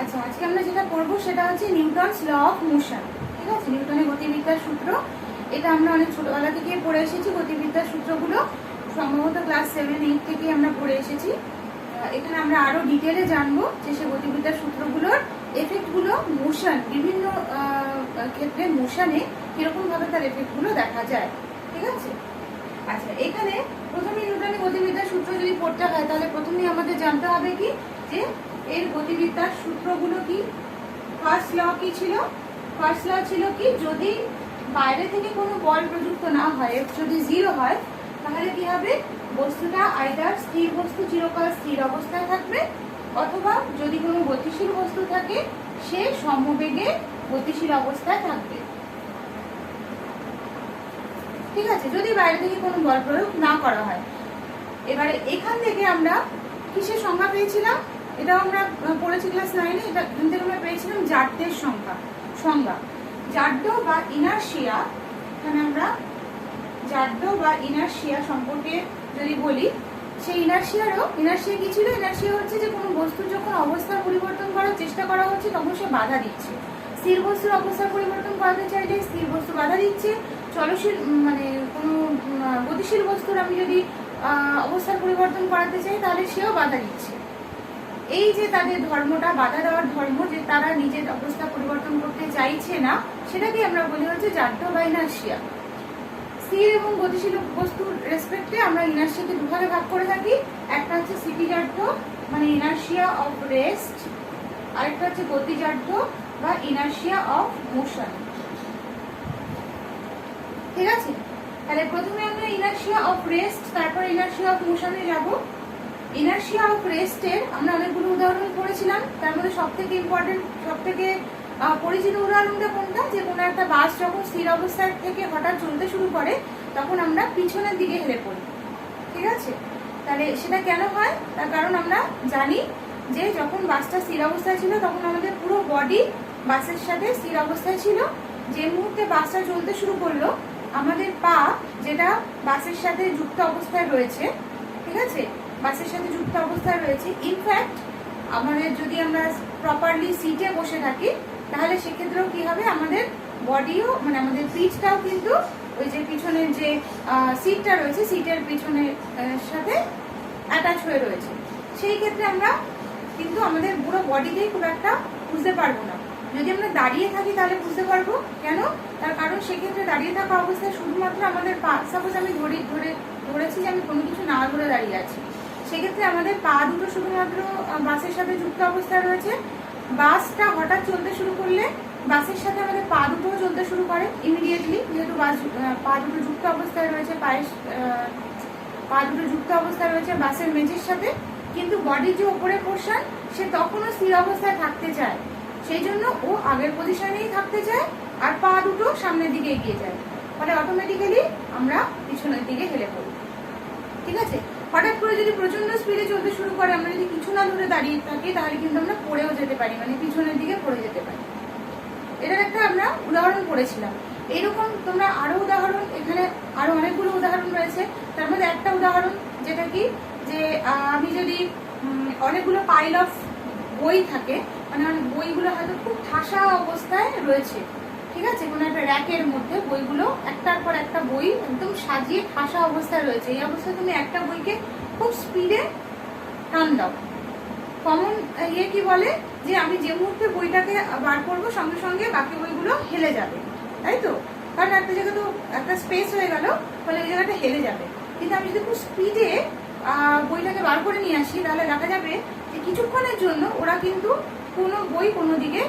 আচ্ছা, আজকে আমরা যেটা করবো সেটা হচ্ছে নিউটনস ল অফ মোশন। ঠিক আছে, নিউটনের গতিবিদ্যার সূত্র। এটা আমরা অনেক ছোটবেলা থেকে পড়ে এসেছি। গতিবিদ্যার সূত্রগুলো সম্ভবত ক্লাস 7-8 থেকে আমরা পড়ে এসেছি। এখানে আমরা আরো ডিটেলে জানবো যে সে গতিবিদ্যার সূত্রগুলোর এফেক্টগুলো মোশন, বিভিন্ন ক্ষেত্রে মোশনে কিরকম ভাবে তার এফেক্টগুলো দেখা যায়। ঠিক আছে, আচ্ছা এখানে প্রথমে নিউটনের গতিবিদ্যার সূত্র যদি পড়তে হয় তাহলে প্রথমেই আমাদের জানতে হবে কি যে এর গতিবিদ্যার সূত্রগুলো কি। ফার্স্ট ল কি ছিল? ফার্স্ট ল ছিল কি, যদি বাইরে থেকে কোনো বল প্রযুক্ত না হয়, যদি 0 হয়, তাহলে কি হবে, বস্তুটা আইদার স্থির বস্তু চিরকাল স্থির অবস্থায় থাকবে, অথবা যদি কোনো গতিশীল বস্তু থাকে সে সমবেগে গতিশীল অবস্থায় থাকবে। ঠিক আছে, যদি বাইরে থেকে কোনো বল প্রয়োগ না করা হয়। এবারে এখান থেকে আমরা কিসের সংজ্ঞা পেয়েছিলাম? এটাও আমরা পড়েছি ক্লাস 9-এ। এটা থেকে আমরা পেয়েছিলাম জাড্যের সংজ্ঞা। জাড্য বা ইনার্শিয়া, এখানে আমরা জাড্য বা ইনার্শিয়া সম্পর্কে যদি বলি, সেই ইনার্শিয়া কি ছিল? ইনার্শিয়া হচ্ছে যে কোনো বস্তুর যখন অবস্থার পরিবর্তন করার চেষ্টা করা হচ্ছে তখন সে বাধা দিচ্ছে। স্থির বস্তুর অবস্থার পরিবর্তন করাতে চাইলে স্থির বস্তু বাধা দিচ্ছে, চলশীল মানে কোনো গতিশীল বস্তুর আমি যদি অবস্থার পরিবর্তন করাতে চাই তাহলে সেও বাধা দিচ্ছে। এই যে তাদের ধর্মটা, বাধা দেওয়ার ধর্ম, যে তারা নিজের অবস্থা পরিবর্তন করতে চাইছে না, সেটাকে আমরা বলি হচ্ছে জাড্য বা ইনার্শিয়া। স্থির এবং গতিশীল বস্তুর রেসপেক্টে আমরা ইনার্শিয়াকে দুভাগে ভাগ করে থাকি। একটা হচ্ছে স্থিতিজাড্য মানে ইনার্শিয়া অফ রেস্ট, আরেকটা হচ্ছে গতিজাড্য বা ইনার্শিয়া অফ মোশন। ঠিক আছে, তাহলে প্রথমে আমরা ইনার্শিয়া অফ রেস্ট, তারপর ইনার্শিয়া অফ মোশনে যাব। ইনার্শিয়া অফ রেস্টের আমরা অনেকগুলো উদাহরণ পড়েছিলাম। তার মধ্যে সবথেকে ইম্পর্টেন্ট, সবথেকে পরিচিত উদাহরণটা কোনটা? যে কোনো একটা বাস যখন স্থির অবস্থায় থেকে হঠাৎ চলতে শুরু করে তখন আমরা পিছনের দিকে হেলে পড়ি। ঠিক আছে, তাহলে সেটা কেন হয়? তার কারণ আমরা জানি যে যখন বাসটা স্থির অবস্থায় ছিল তখন আমাদের পুরো বডি বাসের সাথে স্থির অবস্থায় ছিল। যে মুহূর্তে বাসটা চলতে শুরু করলো আমাদের পা, যেটা বাসের সাথে যুক্ত অবস্থায় রয়েছে, ঠিক আছে, বাসের সাথে যুক্ত অবস্থায় রয়েছে, ইনফ্যাক্ট আমাদের যদি আমরা প্রপারলি সিটে বসে থাকি তাহলে সেক্ষেত্রেও কি হবে, আমাদের বডিও মানে আমাদের পিঠটাও কিন্তু ওই যে পিছনের যে সিটটা রয়েছে সিটের পিছনের সাথে অ্যাটাচ হয়ে রয়েছে। সেই ক্ষেত্রে আমরা কিন্তু আমাদের পুরো বডিতেই খুব একটা বুঝতে পারবো না। যদি আমরা দাঁড়িয়ে থাকি তাহলে বুঝতে পারবো। কেন? তার কারণ সেক্ষেত্রে দাঁড়িয়ে থাকা অবস্থায় শুধুমাত্র আমাদের পা, সাপোজ আমি ধরেছি যে আমি কোনো কিছু না ধরে দাঁড়িয়ে আছি, সেক্ষেত্রে আমাদের পা দুটো শুধুমাত্র বাসের সাথে যুক্ত অবস্থায় রয়েছে। বাসটা হঠাৎ চলতে শুরু করলে বাসের সাথে আমাদের পা দুটোও চলতে শুরু করে ইমিডিয়েটলি, যেহেতু পা দুটো যুক্ত অবস্থায় রয়েছে, পা দুটো যুক্ত অবস্থায় রয়েছে বাসের মেঝের সাথে। কিন্তু বডির যে ওপরের পোর্শন সে তখনও স্থির অবস্থায় থাকতে চায়, সেই জন্য ও আগের পজিশনেই থাকতে চায় আর পা দুটো সামনের দিকে এগিয়ে যায়, ফলে অটোমেটিক্যালি আমরা পিছনের দিকে হেলে পড়ি। ঠিক আছে, হঠাৎ করে যদি প্রচন্ড স্পিডে চলতে শুরু করে, আমরা যদি কিছু না ধরে দাঁড়িয়ে থাকি তাহলে কিন্তু আমরা পড়েও যেতে পারি, মানে পিছনের দিকে পড়ে যেতে পারি। এটার একটা আমরা উদাহরণ পড়েছিলাম। এইরকম তোমরা আরো উদাহরণ, এখানে আরো অনেকগুলো উদাহরণ রয়েছে। তার মধ্যে একটা উদাহরণ যেটা কি, যে আমি যদি অনেকগুলো পাইল অফ বই থাকে, মানে বইগুলো হয়তো খুব ঠাসা অবস্থায় রয়েছে, ঠিক আছে, কোনো একটা র্যাকের মধ্যে বইগুলো একটার পর একটা বই একদম সাজিয়ে ঠাসা অবস্থায় রয়েছে। এই অবস্থায় তুমি একটা বইকে খুব স্পিডে টান দাও, কমন কি বলে, যে আমি যে মুহূর্তে বইটাকে বার করবো সঙ্গে সঙ্গে বাকি বইগুলো হেলে যাবে, তাই তো? কারণ একটা জায়গা তো একটা স্পেস হয়ে গেল, ফলে ওই জায়গাটা হেলে যাবে। কিন্তু আমি যদি খুব স্পিডে বইটাকে বার করে নিয়ে আসি তাহলে দেখা যাবে যে কিছুক্ষণের জন্য ওরা কিন্তু কোনো বই কোনো দিকে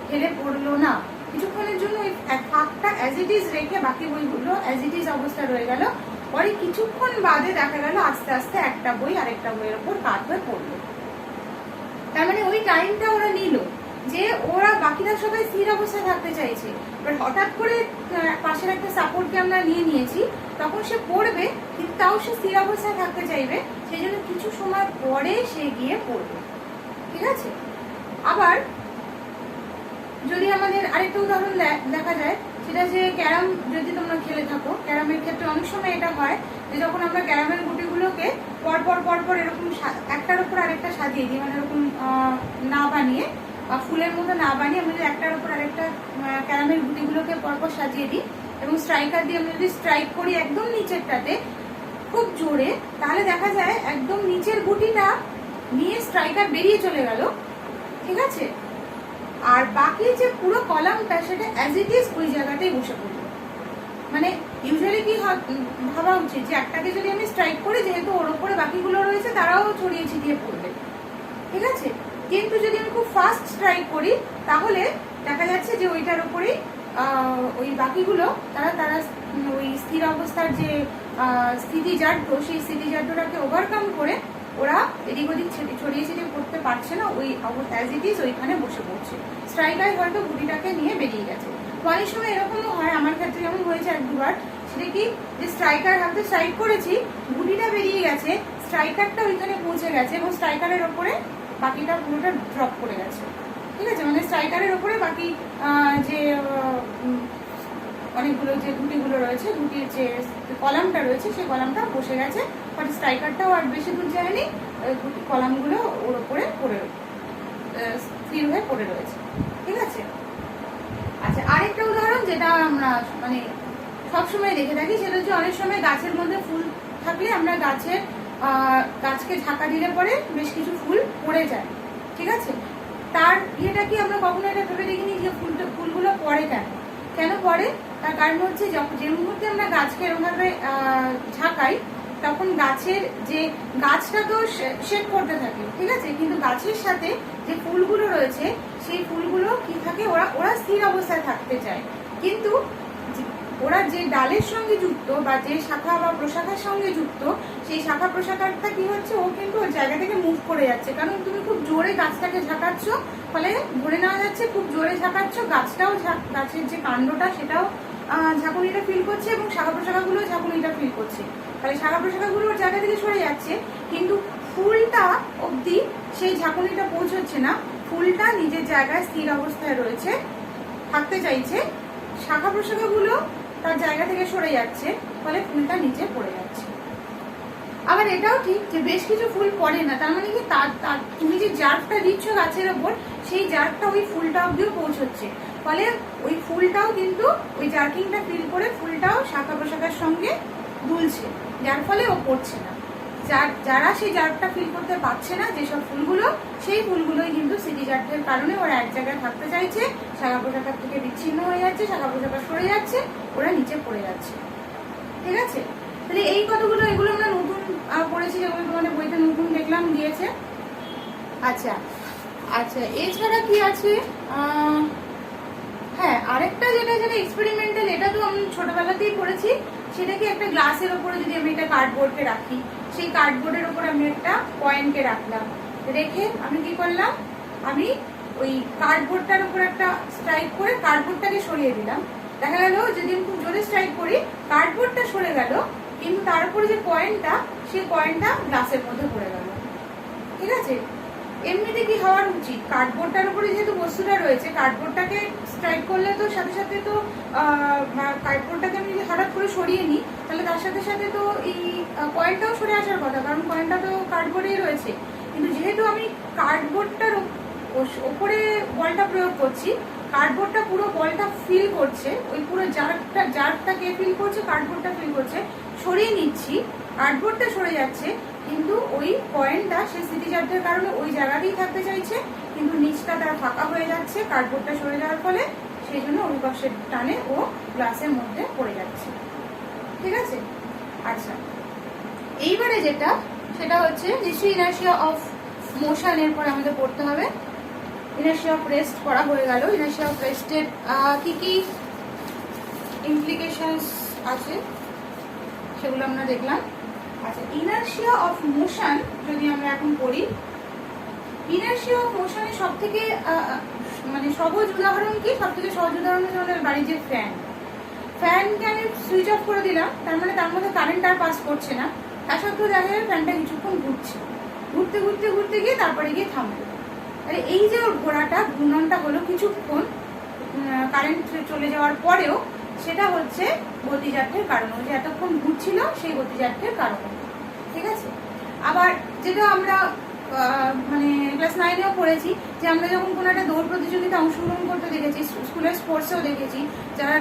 হেলে পড়লো না। কিছুক্ষণের জন্য ওই ফাঁকটা অ্যাজ ইট ইজ রেখে বাকি বইগুলো অ্যাজ ইট ইজ অবস্থা রয়ে গেল। পরে কিছুক্ষণ বাদে দেখা গেল আস্তে আস্তে একটা বই আরেকটা বইয়ের ওপর কাত হয়ে পড়লো। তার মানে ওই টাইমটা ওরা নিল, যে ওরা বাকিরা সবাই স্থির অবস্থায় থাকতে চাইছে, এবার হঠাৎ করে পাশের একটা সাপোর্টকে আমরা নিয়ে নিয়েছি, তখন সে পড়বে কিন্তু তাও সে স্থির অবস্থায় থাকতে চাইবে, সেই জন্য কিছু সময় পরে সে গিয়ে পড়বে। ঠিক আছে, আবার যদি আমাদের আরেকটা উদাহরণ দেখা যায়, সেটা যে ক্যারাম যদি তোমরা খেলে থাকো, ক্যারামের ক্ষেত্রে অনেক সময় এটা হয় যে যখন আমরা ক্যারামের গুটিগুলোকে পরপর এরকম একটার উপর আরেকটা সাজিয়ে দিই, মানে এরকম না বানিয়ে ফুলের মতো না বানিয়ে আমরা যদি একটার উপর আরেকটা ক্যারামেল গুটিগুলোকে পরপর সাজিয়ে দিই এবং স্ট্রাইকার দিয়ে আমরা যদি স্ট্রাইক করি একদম নিচেরটাতে খুব জোরে, তাহলে দেখা যায় একদম নিচের গুটিটা নিয়ে স্ট্রাইকার বেরিয়ে চলে গেল, ঠিক আছে? আর বাকি যে পুরো কলামটা সেটা অ্যাজ ইট ইজ ওই জায়গাটাই বসে পড়লো। মানে ইউজুয়ালি কি ভাবা উচিত যে একটাকে যদি আমি স্ট্রাইক করি, যেহেতু ওর ওপরে বাকিগুলো রয়েছে তারাও ছড়িয়ে ছিটিয়ে পড়বে, ঠিক আছে? কিন্তু যদি আমি খুব ফাস্ট স্ট্রাইক করি তাহলে দেখা যাচ্ছে যে ওইটার উপরেই ওই বাকিগুলো তারা ওই স্থির অবস্থার যে স্থিতিজাড্য, সেই স্থিতিজাড্যটাকে ওভারকাম করে ওরা এদিক ওদিক ছড়িয়ে ছিটিয়ে পড়তে পারছে না, ওই অবস্থা অ্যাজ ইট ইজ ওইখানে বসে পড়ছে। স্ট্রাইকার হয়তো গুটিটাকে নিয়ে বেরিয়ে গেছে। অনেক সময় এরকমও হয়, আমার ক্ষেত্রে যেমন হয়েছে এক দুবার, সেটা কি যে স্ট্রাইকার হাতে স্ট্রাইক করেছি, গুটিটা বেরিয়ে গেছে, স্ট্রাইকারটা ওইখানে পৌঁছে গেছে এবং স্ট্রাইকারের ওপরে বাকিটা পুরোটা ড্রপ করে গেছে, ঠিক আছে? মানে স্ট্রাইকারের ওপরে বাকি যে অনেকগুলো যে গুটিগুলো রয়েছে, গুটির যে কলামটা রয়েছে সেই কলামটা বসে গেছে, বাট স্ট্রাইকারটাও আর বেশি দূর যায়নি, কলামগুলো ওর ওপরে পড়ে স্থির হয়ে পড়ে রয়েছে, ঠিক আছে? আচ্ছা, আরেকটা উদাহরণ যেটা আমরা মানে সবসময় দেখে থাকি, সেটা হচ্ছে অনেক সময় গাছের মধ্যে ফুল থাকলে আমরা গাছকে ঢাকা দিলে পরে বেশ কিছু ফুল পড়ে যায়, ঠিক আছে? তার ইয়েটা কি আমরা কখনো এটা ভেবে দেখিনি যে ফুলগুলো পড়ে কেন পড়ে? তার কারণ হচ্ছে যে মুহূর্তে আমরা গাছকে এরকমভাবে ঝাঁকাই, তখন গাছটা তো শেড করতে থাকে, ঠিক আছে? কিন্তু গাছের সাথে যে ফুলগুলো রয়েছে সেই ফুলগুলো কি থাকে, ওরা স্থির অবস্থায় থাকতে চায়, কিন্তু ওরা যে ডালের সঙ্গে যুক্ত বা যে শাখা বা প্রশাখার সঙ্গে যুক্ত, সেই শাখা প্রশাখাটা কি হচ্ছে, ও কিন্তু ওর জায়গা থেকে মুভ করে যাচ্ছে, কারণ তুমি খুব জোরে গাছটাকে ঝাঁকাচ্ছ, ফলে ধরে নেওয়া যাচ্ছে খুব জোরে ঝাঁকাচ্ছ, গাছের যে কাণ্ডটা সেটাও ঝাঁকুনিটা ফিল করছে এবং শাখা প্রশাখাগুলো ঝাঁকুনিটা ফিল করছে, তাহলে শাখা প্রশাখাগুলো ওর জায়গা থেকে সরে যাচ্ছে, কিন্তু ফুলটা অবধি সেই ঝাঁকুনিটা পৌঁছচ্ছে না, ফুলটা নিজের জায়গায় স্থির অবস্থায় রয়েছে, থাকতে চাইছে, শাখা প্রশাখাগুলো তার জায়গা থেকে সরে যাচ্ছে, ফলে ফুলটা নিচে পড়ে যাচ্ছে। আবার এটাও ঠিক যে বেশ কিছু ফুল পড়ে না, তার মানে কি তুমি যে জার্কটা দিচ্ছ গাছের ওপর, সেই জার্কটা ওই ফুলটা অব্দিও পৌঁছচ্ছে, ফলে ওই ফুলটাও কিন্তু ওই জার্কিংটা ফিল করে ফুলটাও শাখা প্রশাখার সঙ্গে দুলছে, যার ফলে ও পড়ছে না। যারা সেই জার্কটা ফিল করতে পারছে না, যেসব ফুলগুলো, সেই ফুলগুলোই কিন্তু স্থিতিজাড্যের কারণে ওরা এক জায়গায় থাকতে চাইছে, শাখা প্রশাখার থেকে বিচ্ছিন্ন হয়ে যাচ্ছে, শাখা প্রশাখা সরে যাচ্ছে, ওরা নিচে পড়ে যাচ্ছে, ঠিক আছে? তাহলে এই কতগুলো, এগুলো আমরা নতুন পড়েছি, যেগুলো তোমাদের বইতে নতুন দেখলাম দিয়েছে। আচ্ছা, এছাড়া কি আছে? হ্যাঁ, আরেকটা যেটা এক্সপেরিমেন্টাল, এটা তো আমি ছোটবেলাতেই পড়েছি, সেটা কি একটা গ্লাসের ওপরে যদি আমি একটা কার্ডবোর্ডকে রাখি, সেই কার্ডবোর্ডের ওপর আমি একটা কয়েনকে রাখলাম, রেখে আমি কি করলাম, আমি ওই কার্ডবোর্ডটার উপর একটা স্ট্রাইক করে কার্ডবোর্ডটাকে সরিয়ে দিলাম, দেখা গেল যদি আমি খুব জোরে স্ট্রাইক করি কার্ডবোর্ডটা সরে গেল, কিন্তু তার উপরে যে কয়েনটা, সেই কয়েনটা গ্লাসের মধ্যে পড়ে গেল, ঠিক আছে? এমনিতে কি হওয়ার উচিত, কার্ডবোর্ডটার উপরে যেহেতু বস্তুটা রয়েছে, কার্ডবোর্ডটাকে স্ট্রাইক করলে তো সাথে সাথে তো কার্ডবোর্ডটাকে আমি যদি হঠাৎ করে সরিয়ে নিই, তাহলে তার সাথে সাথে তো এই কয়েনটাও সরে আসার কথা, কারণ কয়েনটা তো কার্ডবোর্ডেই রয়েছে, কিন্তু যেহেতু আমি কার্ডবোর্ডটার ওপরে বলটা প্রয়োগ করছি, কার্ডবোর্ডটা পুরো বলটা ফিল করছে, ওই পুরো জারটা কে ফিল করছে, কার্ডবোর্ডটা ফিল করছে, সরিয়ে নিচ্ছি, কার্ডবোর্ডটা সরে যাচ্ছে, কিন্তু ওই কয়েনটা সেই স্থিতিজাড্যের কারণে ওই জায়গাতেই থাকতে চাইছে, কিন্তু নিচটা তার ফাঁকা হয়ে যাচ্ছে কার্ডবোর্ডটা সরে যাওয়ার ফলে, সেই জন্য অভিপক্ষের টানে ও গ্লাসের মধ্যে পড়ে যাচ্ছে, ঠিক আছে? আচ্ছা, এইবারে যেটা, সেটা হচ্ছে নিশ্চয়ই ইনার্শিয়া অফ মোশন, এরপর আমাদের পড়তে হবে। ইনার্শিয়া অফ রেস্ট করা হয়ে গেল। ইনার্শিয়া অফ রেস্টের কি কি ইমপ্লিকেশনস আছে সেগুলো আমরা দেখলাম। আচ্ছা, ইনার্শিয়া অফ মোশন যদি আমরা এখন পড়ি, ইনার্শিয়া অফ মোশনের সব থেকে মানে সহজ উদাহরণ কি, সব থেকে সহজ উদাহরণ হচ্ছে আমাদের বাড়ির যে ফ্যানকে আমি সুইচ অফ করে দিলাম, তার মানে তার মধ্যে কারেন্ট আর পাস করছে না, তা সত্ত্বেও দেখা যায় ফ্যানটা কিছুক্ষণ ঘুরছে, ঘুরতে ঘুরতে ঘুরতে গিয়ে তারপরে গিয়ে থামলো। তাহলে এই যে ওর ঘোরাটা, ঘূর্ণনটা হলো কিছুক্ষণ কারেন্ট চলে যাওয়ার পরেও, সেটা হচ্ছে গতিজাড্যের কারণে, যে এতক্ষণ ঘুরছিল সেই গতিজাড্যের কারণে, ঠিক আছে? আবার যেটা আমরা মানে ক্লাস 9-এও পড়েছি যে আমরা যখন কোনো একটা দৌড় প্রতিযোগিতা অংশগ্রহণ করতে দেখেছি, স্কুলের স্পোর্টসেও দেখেছি, যারা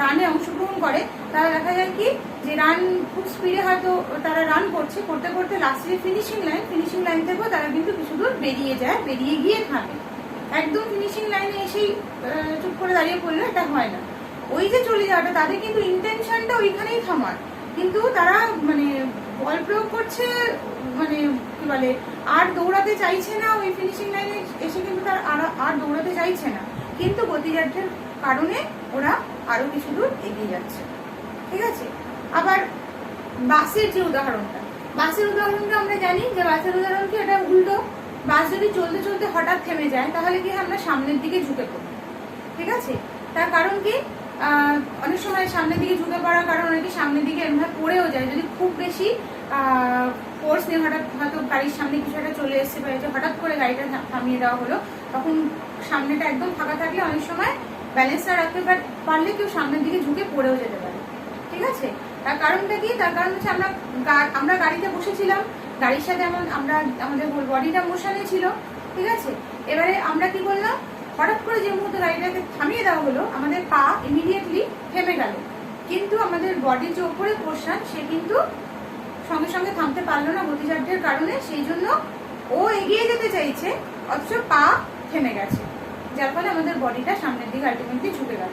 রানে অংশগ্রহণ করে তারা দেখা যায় কি যে রান খুব স্পিডে হয়তো তারা রান করছে, করতে করতে লাস্টে যে ফিনিশিং লাইন থেকেও তারা কিন্তু কিছু দূর বেরিয়ে যায়, বেরিয়ে গিয়ে থামে। একদম ফিনিশিং লাইনে এসেই চুপ করে দাঁড়িয়ে পড়লে এটা হয় না। ওই যে চলে যাওয়াটা তাদের কিন্তু ইন্টেনশনটা ওইখানেই থামার, কিন্তু তারা মানে বল প্রয়োগ করছে, মানে কি বলে আর দৌড়াতে চাইছে না, ওই ফিনিশিং লাইনে এসে কিন্তু তারা আর দৌড়াতে চাইছে না, কিন্তু গতিজাড্যের কারণে ওরা আরো কিছু দূর এগিয়ে যাচ্ছে। ঠিক আছে। আবার বাসের যে উদাহরণটা, আমরা জানি যে বাসের উদাহরণ কি, এটা উল্টো। বাস যদি চলতে চলতে হঠাৎ থেমে যায় তাহলে কি আমরা সামনের দিকে ঝুঁকে পড়ি। ঠিক আছে। তার কারণ কি, অনেক সময় সামনের দিকে ঝুঁকে পড়ার কারণ অনেকে সামনের দিকে এমন পড়েও যায়, যদি খুব বেশি ফোর্স নিয়ে হঠাৎ হয়তো গাড়ির সামনে কিছু একটা চলে এসছে বা হঠাৎ করে গাড়িটা থামিয়ে দেওয়া হলো, তখন সামনেটা একদম ফাঁকা থাকলে অনেক সময় ব্যালেন্স না রাখতে পারলে কেউ সামনের দিকে ঝুঁকে পড়েও যেতে পারে। ঠিক আছে। তার কারণটা কি, তার কারণ হচ্ছে আমরা গাড়িতে বসেছিলাম, গাড়ির সাথে আমাদের হোল বডিটা মোশনে ছিল। ঠিক আছে। এবারে আমরা কি করলাম, হঠাৎ করে যে মুহূর্তে গাড়িটাকে থামিয়ে দেওয়া হলো আমাদের পা ইমিডিয়েটলি থেমে গেল, কিন্তু আমাদের বডির যে উপরে পোর্শন সে কিন্তু সঙ্গে সঙ্গে থামতে পারলো না গতিজাড্যের কারণে। সেই জন্য ও এগিয়ে যেতে চাইছে অথচ পা থেমে গেছে, যার ফলে আমাদের বডিটা সামনের দিকে আলটিমেটলি ঝুঁকে গেল।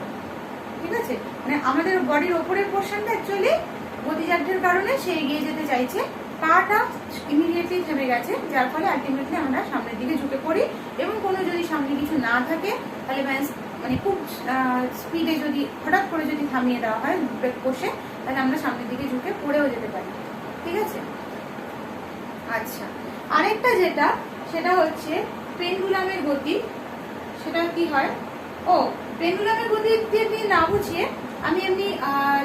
ঠিক আছে। মানে আমাদের বডির ওপরের পোর্শনটা অ্যাকচুয়ালি গতিজাড্যের কারণে সে এগিয়ে যেতে চাইছে, পাটা ইমিডিয়েটলি থেমে গেছে, যার ফলে আলটিমেটলি আমরা সামনের দিকে ঝুঁকে পড়ি। এবং কোনো যদি সামনে কিছু না থাকে তাহলে মানে খুব স্পিডে যদি হঠাৎ করে যদি থামিয়ে দেওয়া হয় ব্রেক কষে, তাহলে আমরা সামনের দিকে ঝুঁকে পড়েও যেতে পারি। ঠিক আছে। আচ্ছা, আরেকটা যেটা সেটা হচ্ছে পেন্ডুলামের গতি। সেটা কি হয়, পেন্ডুলামের গতি দিয়ে না বুঝিয়ে আমি এমনি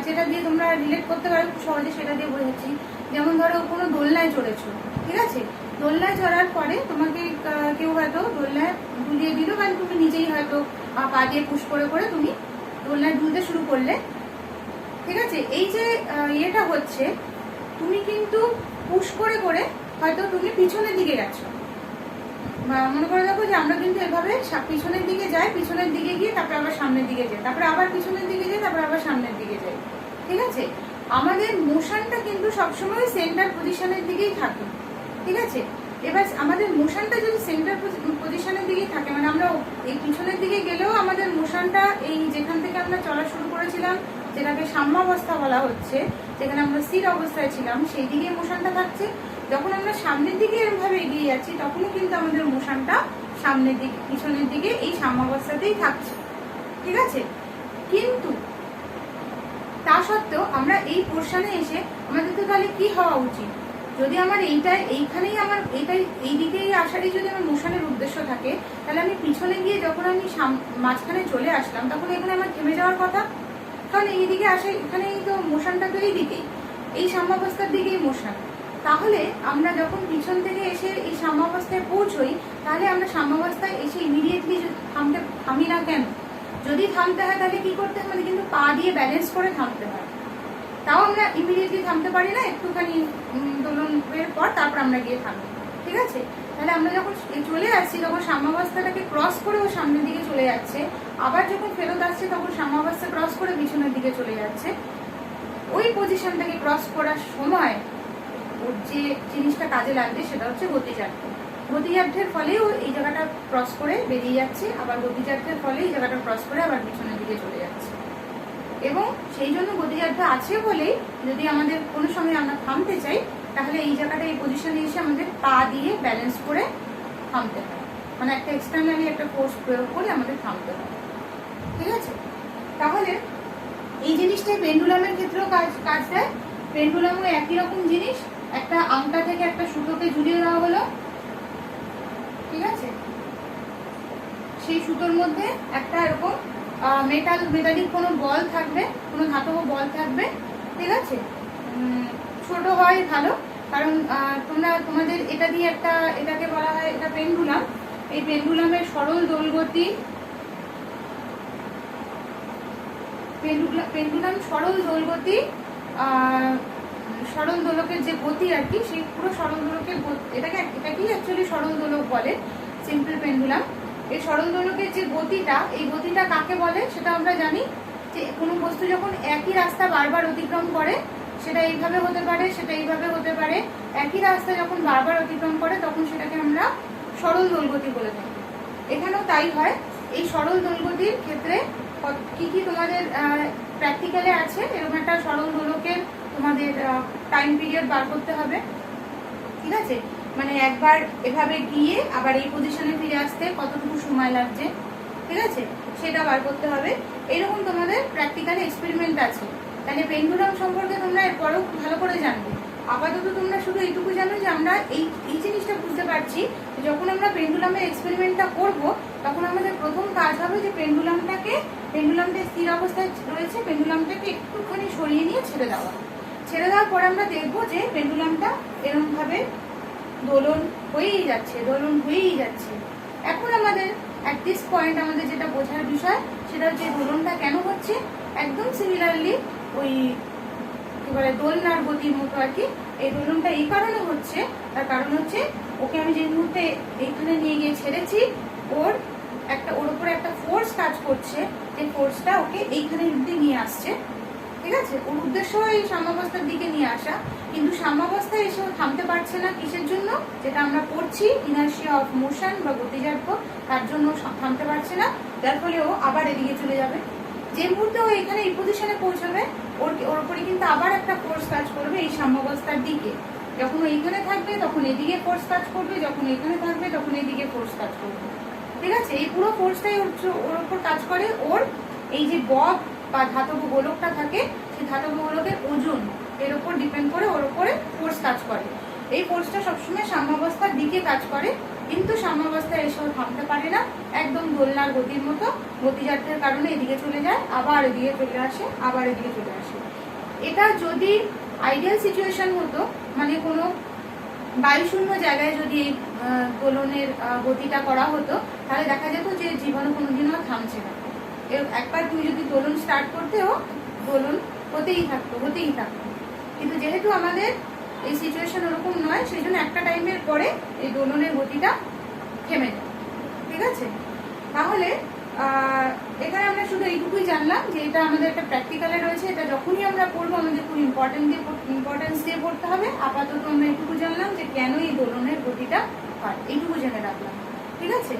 যেটা দিয়ে তোমরা রিলেট করতে পারো খুব সহজে সেটা দিয়ে বোঝাচ্ছি। যেমন ধরো কোনো দোলনায় চড়েছো, ঠিক আছে, দোলনায় চড়ার পরে তোমাকে কেউ হয়তো দোলনায় দুলিয়ে দিল, কারণ তুমি নিজেই হয়তো পা দিয়ে পুশ করে করে তুমি দোলনায় দুলতে শুরু করলে। ঠিক আছে। এই যে ইয়েটা হচ্ছে, তুমি কিন্তু পুশ করে করে হয়তো তুমি পিছনের দিকে গেছো, মনে করে দেখো যে আমরা কিন্তু এভাবে পিছনের দিকে যাই, পিছনের দিকে গিয়ে তারপরে আবার সামনের দিকে যাই, তারপরে আবার পিছনের দিকে যাই, তারপরে আবার সামনের দিকে যাই। ঠিক আছে। আমাদের মোশনটা কিন্তু সবসময় সেন্টার পজিশনের দিকেই থাকে। ঠিক আছে। এবার আমাদের মোশনটা যদি সেন্টার পজিশনের দিকেই থাকে, মানে আমরা এই পিছনের দিকে গেলেও আমাদের মোশনটা এই যেখান থেকে আমরা চলা শুরু করেছিলাম, যেটাকে সাম্যাবস্থা বলা হচ্ছে, যেখানে আমরা স্থির অবস্থায় ছিলাম, সেই দিকে মোশনটা থাকছে। যখন আমরা সামনের দিকে এরকমভাবে এগিয়ে যাচ্ছি তখনও কিন্তু আমাদের মোশনটা সামনের দিকে পিছনের দিকে এই সাম্যাবস্থাতেই থাকছে। ঠিক আছে। কিন্তু তা সত্ত্বেও আমরা এই পোর্শনে এসে আমাদের তো তাহলে কি হওয়া উচিত, যদি আমার এইখানেই আমার এই দিকেই আসারই যদি আমার মোশনের উদ্দেশ্য থাকে, তাহলে আমি পিছনে গিয়ে যখন আমি মাঝখানে চলে আসলাম তখন এখানে আমার থেমে যাওয়ার কথা, কারণ এই দিকে আসে, এখানেই তো মোশনটা তো এই দিকেই, এই সাম্যাবস্থার দিকেই মোশন। তাহলে আমরা যখন পিছন থেকে এসে এই সাম্যাবস্থায় পৌঁছই, তাহলে আমরা সাম্যাবস্থায় এসে ইমিডিয়েটলি থামি না কেন? যদি থামতে হয় তাহলে কি করতে হয়, আমাদের কিন্তু পা দিয়ে ব্যালেন্স করে থামতে হয়। তাও আমরা ইমিডিয়েটলি থামতে পারি না, একটুখানি দোলনের পর তারপর আমরা গিয়ে থামি। ঠিক আছে। তাহলে আমরা যখন চলে আসছি তখন সাম্যাবস্থাটাকে ক্রস করে ও সামনের দিকে চলে যাচ্ছে, আবার যখন ফেরত আসছে তখন সাম্যাবস্থা ক্রস করে পিছনের দিকে চলে যাচ্ছে। ওই পজিশনটাকে ক্রস করার সময় ওর যে জিনিসটা কাজে লাগবে সেটা হচ্ছে গতিজাড্য। গতিজাড্যের ফলেও এই জায়গাটা ক্রস করে বেরিয়ে যাচ্ছে, আবার গতিজাড্যের ফলে এই জায়গাটা ক্রস করে আবার পিছনের দিকে চলে যাচ্ছে। এবং সেই জন্য গতিজাড্য আছে বলেই যদি আমাদের কোনো সময় আমরা থামতে চাই, তাহলে এই জায়গাটা এই পজিশনে এসে আমাদের পা দিয়ে ব্যালেন্স করে থামতে হয়, মানে একটা এক্সটার্নালি একটা ফোর্স প্রয়োগ করে আমাদের থামতে হয়। ঠিক আছে। তাহলে এই জিনিসটাই পেন্ডুলামের ক্ষেত্রেও কাজ দেয়। পেন্ডুলামও একই রকম জিনিস, একটা আংটা থেকে একটা সুতোকে ঝুলিয়ে দেওয়া হলো। ঠিক আছে। সেই সুতোর মধ্যে একটা এরকম মেটালিক কোনো বল থাকবে, কোনো ধাতব বল থাকবে। ঠিক আছে। ছোট হয় ভালো, কারণ তোমাদের এটা দিয়ে এটাকে বলা হয় এটা পেন্ডুলাম। এই পেন্ডুলামের সরল দোলগতি, পেন্ডুলাম সরল দোলগতি সরল দোলকের যে গতি আর কি, সেই পুরো সরল দোলকের এটাকেই অ্যাকচুয়ালি সরল দোলক বলে, সিম্পল পেন্ডুলাম। এই সরল দোলকের যে গতিটা, এই গতিটা কাকে বলে সেটা আমরা জানি, যে কোনো বস্তু যখন একই রাস্তা বারবার অতিক্রম করে, সেটা এইভাবে হতে পারে, সেটা এইভাবে হতে পারে, একই রাস্তা যখন বারবার অতিক্রম করে তখন সেটাকে আমরা সরল দোলগতি বলে থাকি। এখানেও তাই হয়। এই সরল দোলগতির ক্ষেত্রে কি কি তোমাদের প্র্যাকটিক্যালে আছে, এরকম একটা সরল দোলকের তোমাদের টাইম পিরিয়ড বার করতে হবে, ঠিক আছে? মানে একবার এভাবে গিয়ে আবার এই পজিশনে ফিরে আসতে কতটুকু সময় লাগছে, ঠিক আছে, সেটা বার করতে হবে। এরকম তোমাদের প্র্যাকটিক্যাল এক্সপেরিমেন্ট আছে। তাহলে পেন্ডুলাম সম্পর্কে তোমরা এরপরেও ভালো করে জানবে। আপাতত তোমরা শুধু এইটুকু জানো যে আমরা এই জিনিসটা বুঝতে পারছি, যখন আমরা পেন্ডুলামের এক্সপেরিমেন্টটা করব তখন আমাদের প্রথম কাজ হবে যে পেন্ডুলামটা স্থির অবস্থায় রয়েছে, পেন্ডুলামটাকে একটুখানি সরিয়ে নিয়ে ছেড়ে দেওয়ার পর আমরা দেখবো যে পেন্ডুলামটা এরকম ভাবে দোলন হয়েই যাচ্ছে। এখন আমাদের অ্যাট দিস পয়েন্ট আমাদের যেটা বোঝার বিষয় সেটা হচ্ছে দোলনটা কেন হচ্ছে, একদম সিমিলারলি ওই কি বলে দোলনার গতির মতো আর কি। এই দোলনটা এই কারণে হচ্ছে, তার কারণ হচ্ছে ওকে আমি যে মুহূর্তে এইখানে নিয়ে গিয়ে ছেড়েছি, ওর উপরে একটা ফোর্স কাজ করছে, যে ফোর্সটা ওকে এইখানে নিয়ে আসছে, ঠিক আছে? ওর উদ্দেশ্য এই সাম্যাবস্থার দিকে নিয়ে আসা, কিন্তু সাম্যাবস্থায় এসে ও থামতে পারছে না। কিসের জন্য? যেটা আমরা পড়ছি ইনার্শিয়া অফ মোশন বা গতিজার্য, তার জন্য থামতে পারছে না, যার ফলে ও আবার এদিকে চলে যাবে। যে মুহূর্তে ও এখানে এই পজিশনে পৌঁছাবে, ওর উপরে কিন্তু আবার একটা ফোর্স কাজ করবে এই সাম্যাবস্থার দিকে। যখন ও এইখানে থাকবে তখন এদিকে ফোর্স কাজ করবে, যখন এখানে থাকবে তখন এদিকে ফোর্স কাজ করবে, ঠিক আছে? এই পুরো ফোর্সটাই ওর উপর কাজ করে। ওর এই যে বব বা ধাতব গোলকটা থাকে, সেই ধাতব গোলকের ওজন এর উপর ডিপেন্ড করে ওর উপরে ফোর্স কাজ করে। এই ফোর্সটা সবসময় সাম্যাবস্থার দিকে কাজ করে, কিন্তু সাম্যাবস্থায় এসেও থামতে পারে না, একদম দোলনার গতির মতো গতিজাত্যের কারণে এদিকে চলে যায়, আবার এদিকে চলে আসে, আবার এদিকে চলে আসে। এটা যদি আইডিয়াল সিচুয়েশন হতো, মানে কোনো বায়ুশূন্য জায়গায় যদি এই দোলনের গতিটা করা হতো, তাহলে দেখা যেত যে জীবনে কোনোদিনও থামছে না। একবার তুমি যদি দোলন স্টার্ট করতেও দোলন হতেই থাকতো। কিন্তু যেহেতু আমাদের এই সিচুয়েশন ওরকম নয়, সেই জন্য একটা টাইমের পরে এই দোলনের গতিটা থেমে যায়, ঠিক আছে? তাহলে এখানে আমরা শুধু এইটুকুই জানলাম যে এটা আমাদের একটা প্র্যাকটিক্যালে রয়েছে। এটা যখনই আমরা পড়বো আমাদের খুব ইম্পর্টেন্স দিয়ে পড়তে হবে। আপাতত আমরা এইটুকু জানলাম যে কেন এই দোলনের গতিটা হয়, এইটুকু জেনে রাখলাম, ঠিক আছে?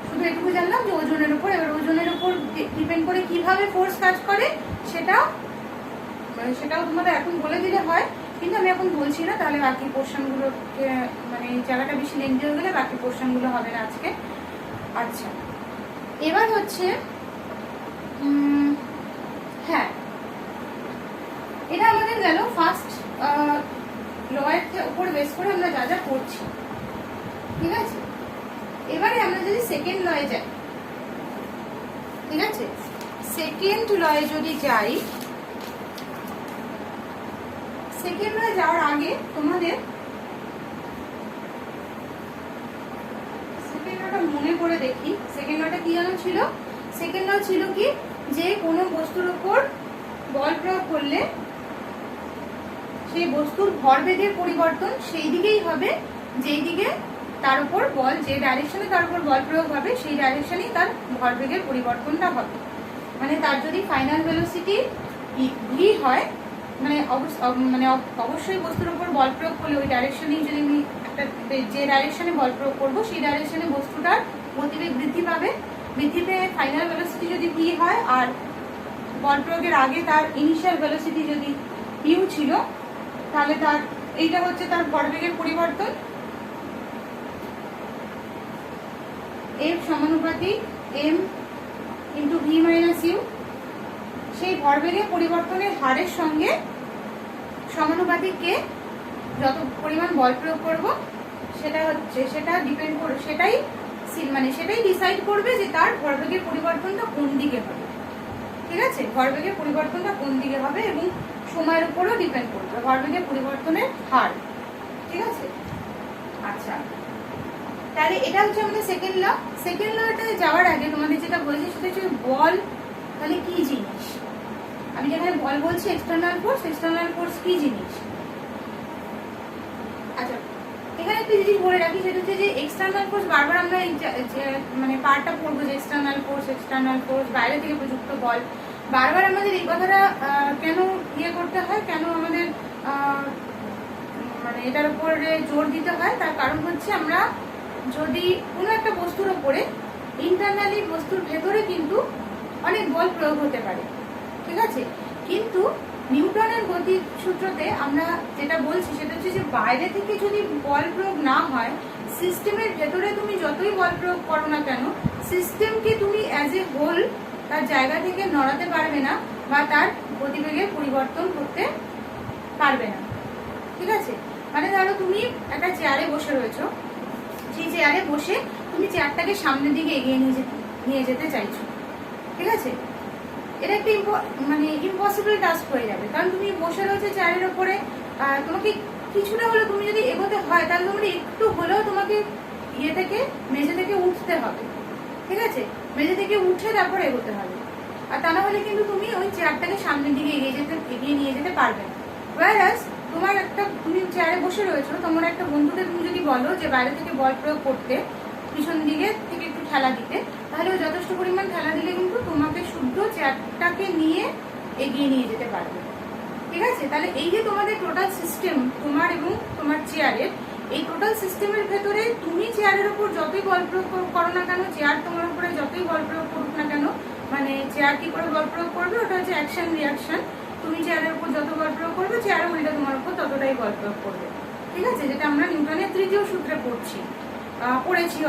শুধু এটুকু জানলাম যে ওজনের উপর, এবার ওজনের উপর ডিপেন্ড করে কিভাবে ফোর্স কাজ করে সেটাও তোমাদের এখন বলে দিলে হয়, কিন্তু আমি এখন বলছি না, তাহলে বাকি পোর্শনগুলো মানে জায়গাটা বেশি লেন্থি হয়ে গেলে বাকি পোর্শনগুলো হবে না আজকে। আচ্ছা, এবার হচ্ছে হ্যাঁ, এটা আমাদের গেল ফার্স্ট লয়ের উপর বেস করে আমরা যা যা করছি, ঠিক আছে? এবারে আমরা যদি সেকেন্ড লয়ে যাই, ঠিক আছে? সেকেন্ড লয়ে যদি যাই, সেকেন্ড লয়ে যাওয়ার আগে তোমাদের সেকেন্ড লটা মনে করে দেখি। সেকেন্ড লটা কি জানো ছিল? সেকেন্ড ল ছিল কি, যে কোনো বস্তুর উপর বল প্রয়োগ করলে সেই বস্তুর ভরবেগের পরিবর্তন সেই দিকেই হবে যেই দিকে তার উপর বল, যে ডাইরেকশনে তার উপর বল প্রয়োগ হবে সেই ডাইরেকশনেই তার ভরবেগের পরিবর্তনটা হবে। মানে তার যদি ফাইনাল ভেলোসিটি ভি হয়, মানে অবশ্যই বস্তুর উপর বল প্রয়োগ করলে ওই ডাইরেকশনেই যদি আমি যে ডাইরেকশনে বল প্রয়োগ করবো সেই ডাইরেকশনে বস্তুটার গতিবেগ বৃদ্ধি পেয়ে ফাইনাল ভেলোসিটি যদি ভি হয়, আর বল প্রয়োগের আগে তার ইনিশিয়াল ভেলোসিটি যদি ইউ ছিল, তাহলে তার এইটা হচ্ছে তার ভরবেগের পরিবর্তন। এফ সমানুপাতিক M into V minus U. সেই ভরবেগের পরিবর্তনের হারের সঙ্গে সমানুপাতিক কে যত পরিমাণ বল প্রয়োগ করব সেটা ডিপেন্ড করে, সেটাই ডিসাইড করবে যে তার ভরবেগের পরিবর্তনটা কোন দিকে হবে, ঠিক আছে? ভরবেগের পরিবর্তনটা কোন দিকে হবে এবং সময়ের উপরও ডিপেন্ড করবে ভরবেগের পরিবর্তনের হার, ঠিক আছে? আচ্ছা, তাহলে এটা হচ্ছে আমাদের সেকেন্ড ল। সেকেন্ড লটাতে যাওয়ার আগে তোমাদের যেটা বলেছি সেটা হচ্ছে বল তাহলে কি জিনিস, আমি যেখানে বল বলছি এক্সটার্নাল ফোর্স কি জিনিস। আচ্ছা, এখানে একটা জিনিস বলে রাখি, সেটা হচ্ছে যে এক্সটার্নাল ফোর্স বারবার আমরা মানে পার্টটা পড়বো যে এক্সটার্নাল ফোর্স বাইরে থেকে প্রযুক্ত বল। বারবার আমাদের এই কথাটা কেন করতে হয়, কেন আমাদের মানে এটার উপরে জোর দিতে হয়, তার কারণ হচ্ছে আমরা যদি কোনো একটা বস্তুর ওপরে ইন্টারনালি বস্তুর ভেতরে কিন্তু অনেক বল প্রয়োগ হতে পারে, ঠিক আছে, কিন্তু নিউটনের গতির সূত্রতে আমরা যেটা বলছি সেটা হচ্ছে যে বাইরে থেকে যদি বল প্রয়োগ না হয়, সিস্টেমের ভেতরে তুমি যতই বল প্রয়োগ করো না কেন, সিস্টেমকে তুমি অ্যাজ এ হোল তার জায়গা থেকে নড়াতে পারবে না বা তার গতিবেগের পরিবর্তন করতে পারবে না, ঠিক আছে। মানে ধরো তুমি একটা চেয়ারে বসে রয়েছো, সেই চেয়ারে বসে তুমি চেয়ারটাকে সামনের দিকে এগিয়ে নিয়ে যেতে চাইছো, ঠিক আছে, এটা একটা মানে ইম্পসিবল টাস্ক হয়ে যাবে, কারণ তুমি বসে রয়েছে চেয়ারের উপরে, তোমাকে কিছুটা হলেও তুমি যদি এগোতে হয় তাহলে তোমার একটু হলেও তোমাকে থেকে মেঝে থেকে উঠতে হবে, ঠিক আছে, মেঝে থেকে উঠে তারপর এগোতে হবে, আর তা না হলে কিন্তু তুমি ওই চেয়ারটাকে সামনের দিকে এগিয়ে নিয়ে যেতে পারবে না। ওয়ারাস তুমি চেয়ারে বসে রয়েছো, তোমার একটা বন্ধুকে তুমি যদি বলো যে বাইরে থেকে বল প্রয়োগ করতে, পিছন দিকে থেকে একটু ঠেলা দিতে, তাহলে ও যথেষ্ট পরিমাণ ঠেলা দিলে কিন্তু তোমাকে শুদ্ধ চেয়ারটাকে নিয়ে এগিয়ে নিয়ে যেতে পারবে, ঠিক আছে। তাহলে এই যে তোমাদের টোটাল সিস্টেম, তোমার এবং তোমার চেয়ারের, এই টোটাল সিস্টেমের ভেতরে তুমি চেয়ারের উপর যতই বল প্রয়োগ করো না কেন, চেয়ার তোমার উপরে যতই বল প্রয়োগ করুক না কেন, মানে চেয়ার কি করে বল প্রয়োগ করবে, ওটা হচ্ছে অ্যাকশন রিয়াকশন। তুমি চেয়ারের উপর যত বল প্রয়োগ করবে, চেয়ারের উল্টা তোমার উপর ততটাই বল প্রয়োগ করবে, ঠিক আছে, যেটা আমরা নিউটনের তৃতীয় সূত্রে পড়েছি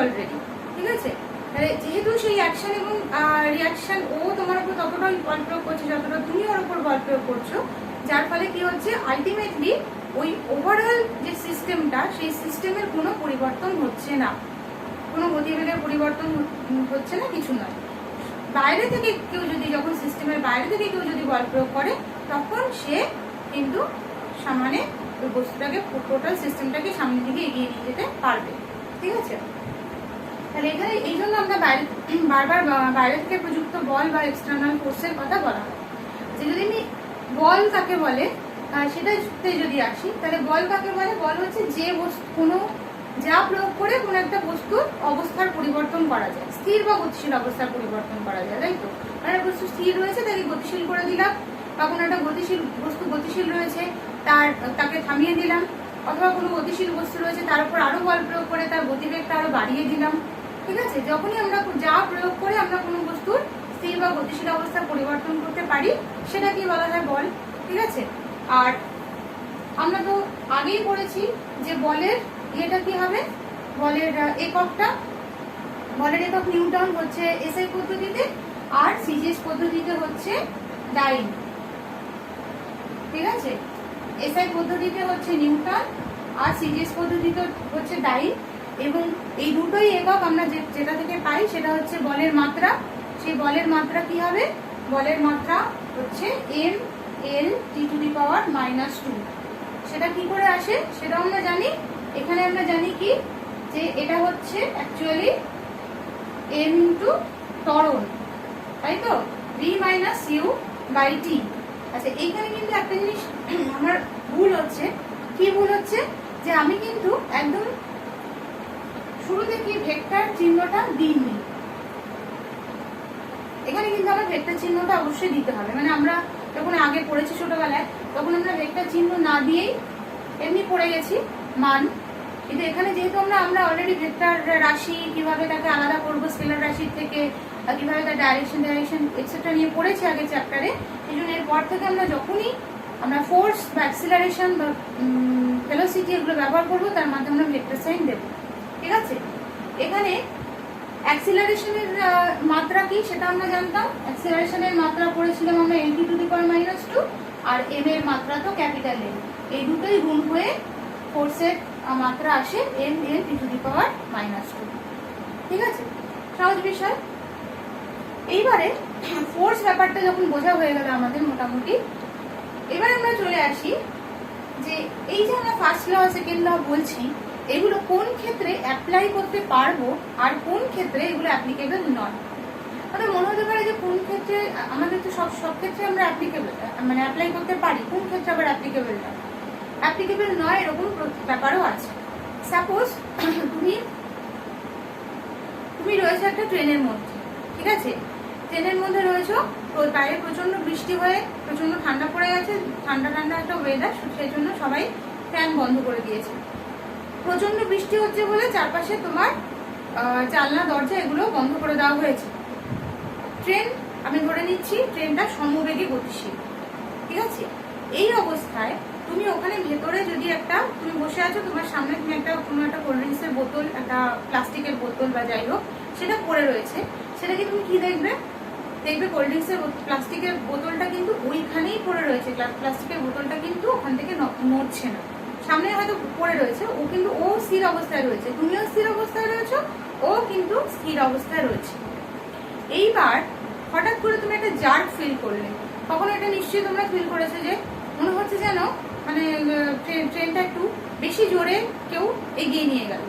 অলরেডি, ঠিক আছে। তাহলে যেহেতু সেই অ্যাকশন এবং রিয়াকশন ও তোমার উপর ততটাই বল প্রয়োগ করছে যতটা তুমি ওর উপর বল প্রয়োগ করছো, যার ফলে কি হচ্ছে, আলটিমেটলি ওই ওভারঅল যে সিস্টেমটা, সেই সিস্টেমের কোনো পরিবর্তন হচ্ছে না, কোনো গতিবেগের পরিবর্তন হচ্ছে না, কিছু নয়। বাইরে থেকে কেউ যদি, যখন সিস্টেমের বাইরে থেকে কেউ যদি বল প্রয়োগ করে, তখন সে কিন্তু সামনে ওই বস্তুটাকে, টোটাল সিস্টেমটাকে সামনের দিকে এগিয়ে নিয়ে যেতে পারবে, ঠিক আছে। তাহলে এখানে এই জন্য আমরা বারবার বাইরে থেকে প্রযুক্ত বল বা এক্সটার্নাল ফোর্সের কথা বলা হয়। যে যদি আমি বল কাকে বলে সেটাতে যদি আসি, তাহলে বল কাকে বলে, বল হচ্ছে যে কোনো যা প্রয়োগ করে কোনো একটা বস্তুর অবস্থার পরিবর্তন করা যায়, স্থির বা গতিশীল অবস্থার পরিবর্তন করা যায়, তাই তো। একটা বস্তু স্থির রয়েছে, তাকে গতিশীল করে দিলাম, বা কোনো একটা বস্তু গতিশীল রয়েছে, তাকে থামিয়ে দিলাম, অথবা কোনো গতিশীল বস্তু রয়েছে তার উপর আরো বল প্রয়োগ করে তার গতিবেগটা আরো বাড়িয়ে দিলাম, ঠিক আছে। যখনই আমরা যা প্রয়োগ করে আমরা কোনো বস্তুর স্থির বা গতিশীল অবস্থা পরিবর্তন করতে পারি, সেটা কি বলা হয়, বল, ঠিক আছে। আর আমরা তো আগেই পড়েছি যে বলের এটা কি হবে, বলের একক নিউটন হচ্ছে এসআই পদ্ধতিতে, আর সিজিএস পদ্ধতিতে হচ্ছে ডাইন, ঠিক আছে। এসআই পদ্ধতিতে হচ্ছে নিউটন আর সিজিএস পদ্ধতিতে হচ্ছে ডাইন, এবং এই দুটোই একক আমরা যেটা থেকে পাই সেটা হচ্ছে বলের মাত্রা। সেই বলের মাত্রা কি হবে, বলের মাত্রা হচ্ছে mL(T⁻²). সেটা কি করে আসে সেটা আমরা জানি। এখানে আমরা জানি কি, যে এটা হচ্ছে অ্যাকচুয়ালি m ইন্টু ত্বরণ, তাই তো, v-u/t। আচ্ছা, এইখানে কিন্তু একটা জিনিস আমার ভুল হচ্ছে। কি ভুল হচ্ছে, যে আমি কিন্তু একদম শুরু থেকে ভেক্টর চিহ্নটা দিইনি। এখানে কিন্তু আমার ভেক্টর চিহ্নটা অবশ্যই দিতে হবে, মানে আমরা যখন আগে পড়েছি ছোটবেলায়, তখন আমরা ভেক্টর চিহ্ন না দিয়েই এমনি পড়ে গেছি মান। কিন্তু এখানে যেহেতু আমরা অলরেডি ভেক্টর রাশি কিভাবে তাকে আলাদা করবো স্কেলার রাশির থেকে, কিভাবে তার ডাইরেকশন এক্সেট্রা নিয়ে পড়েছি আগে চ্যাপ্টারে, এই জন্য এরপর থেকে আমরা যখনই আমরা ফোর্স বা অ্যাক্সিলারেশন বা ভেলোসিটি এগুলো ব্যবহার করবো, তার মাধ্যমে আমরা ভেক্টর সাইন দেবো, ঠিক আছে। এখানে অ্যাক্সিলারেশনের মাত্রা কি সেটা আমরা জানতাম। অ্যাক্সিলারেশনের মাত্রা পড়েছিলাম আমরা L(t⁻²), আর m এর মাত্রা তো ক্যাপিটাল M, এই দুটোই গুণ হয়ে ফোর্সের মাত্রা আসে mL(t⁻²), ঠিক আছে, সহজ বিষয়। এইবারে ফোর্স ব্যাপারটা যখন বোঝা হয়ে গেল আমাদের মোটামুটি, এবার আমরা চলে আসি যে এই যে আমরা ফার্স্ট ল সেকেন্ড ল বলছি, এগুলো কোন ক্ষেত্রে অ্যাপ্লাই করতে পারবো আর কোন ক্ষেত্রে এগুলো অ্যাপ্লিকেবল নয়। আমাদের মনে হতে পারে যে কোন ক্ষেত্রে আমাদের তো সব ক্ষেত্রে আমরা অ্যাপ্লিকেবল মানে অ্যাপ্লাই করতে পারি, কোন ক্ষেত্রে আবার অ্যাপ্লিকেবল না, অ্যাপ্লিকেবল নয় এরকম ব্যাপারও আছে। সাপোজ তুমি রয়েছে একটা ট্রেনের মধ্যে, ঠিক আছে, ট্রেনের মধ্যে রয়েছো, তো বাইরে প্রচন্ড বৃষ্টি হয়ে প্রচন্ড ঠান্ডা পড়ে গেছে, ঠান্ডা ঠান্ডা একটা ওয়েদার, সেই জন্য সবাই ফ্যান বন্ধ করে দিয়েছে। প্রচন্ড বৃষ্টি হচ্ছে বলে চারপাশে তোমার জানলা দরজা এগুলো বন্ধ করে দেওয়া হয়েছে। ট্রেন, আমি ধরে নিচ্ছি ট্রেনটা সমবেগে গতিশীল, ঠিক আছে। এই অবস্থায় তুমি ওখানে ভেতরে যদি তুমি বসে আছো, তোমার সামনে তুমি কোনো একটা কোল্ড ড্রিঙ্কসের বোতল, একটা প্লাস্টিকের বোতল বা যাই হোক সেটা পড়ে রয়েছে, সেটাকে তুমি কি দেখবে কোল্ড ড্রিঙ্কসের প্লাস্টিকের বোতলটা কিন্তু ওইখানেই পড়ে রয়েছে, প্লাস্টিকের বোতলটা কিন্তু ওখান থেকে নড়ছে না, সামনে হয়তো পড়ে রয়েছে, ও স্থির অবস্থায় রয়েছে, তুমিও স্থির অবস্থায় রয়েছো, ও কিন্তু স্থির অবস্থায় রয়েছে। এইবার হঠাৎ করে তুমি একটা জার্ক ফিল করলে, কখনো এটা নিশ্চয়ই তোমরা ফিল করেছে যে মনে হচ্ছে যেন মানে ট্রেনটা একটু বেশি জোরে কেউ এগিয়ে নিয়ে গেল,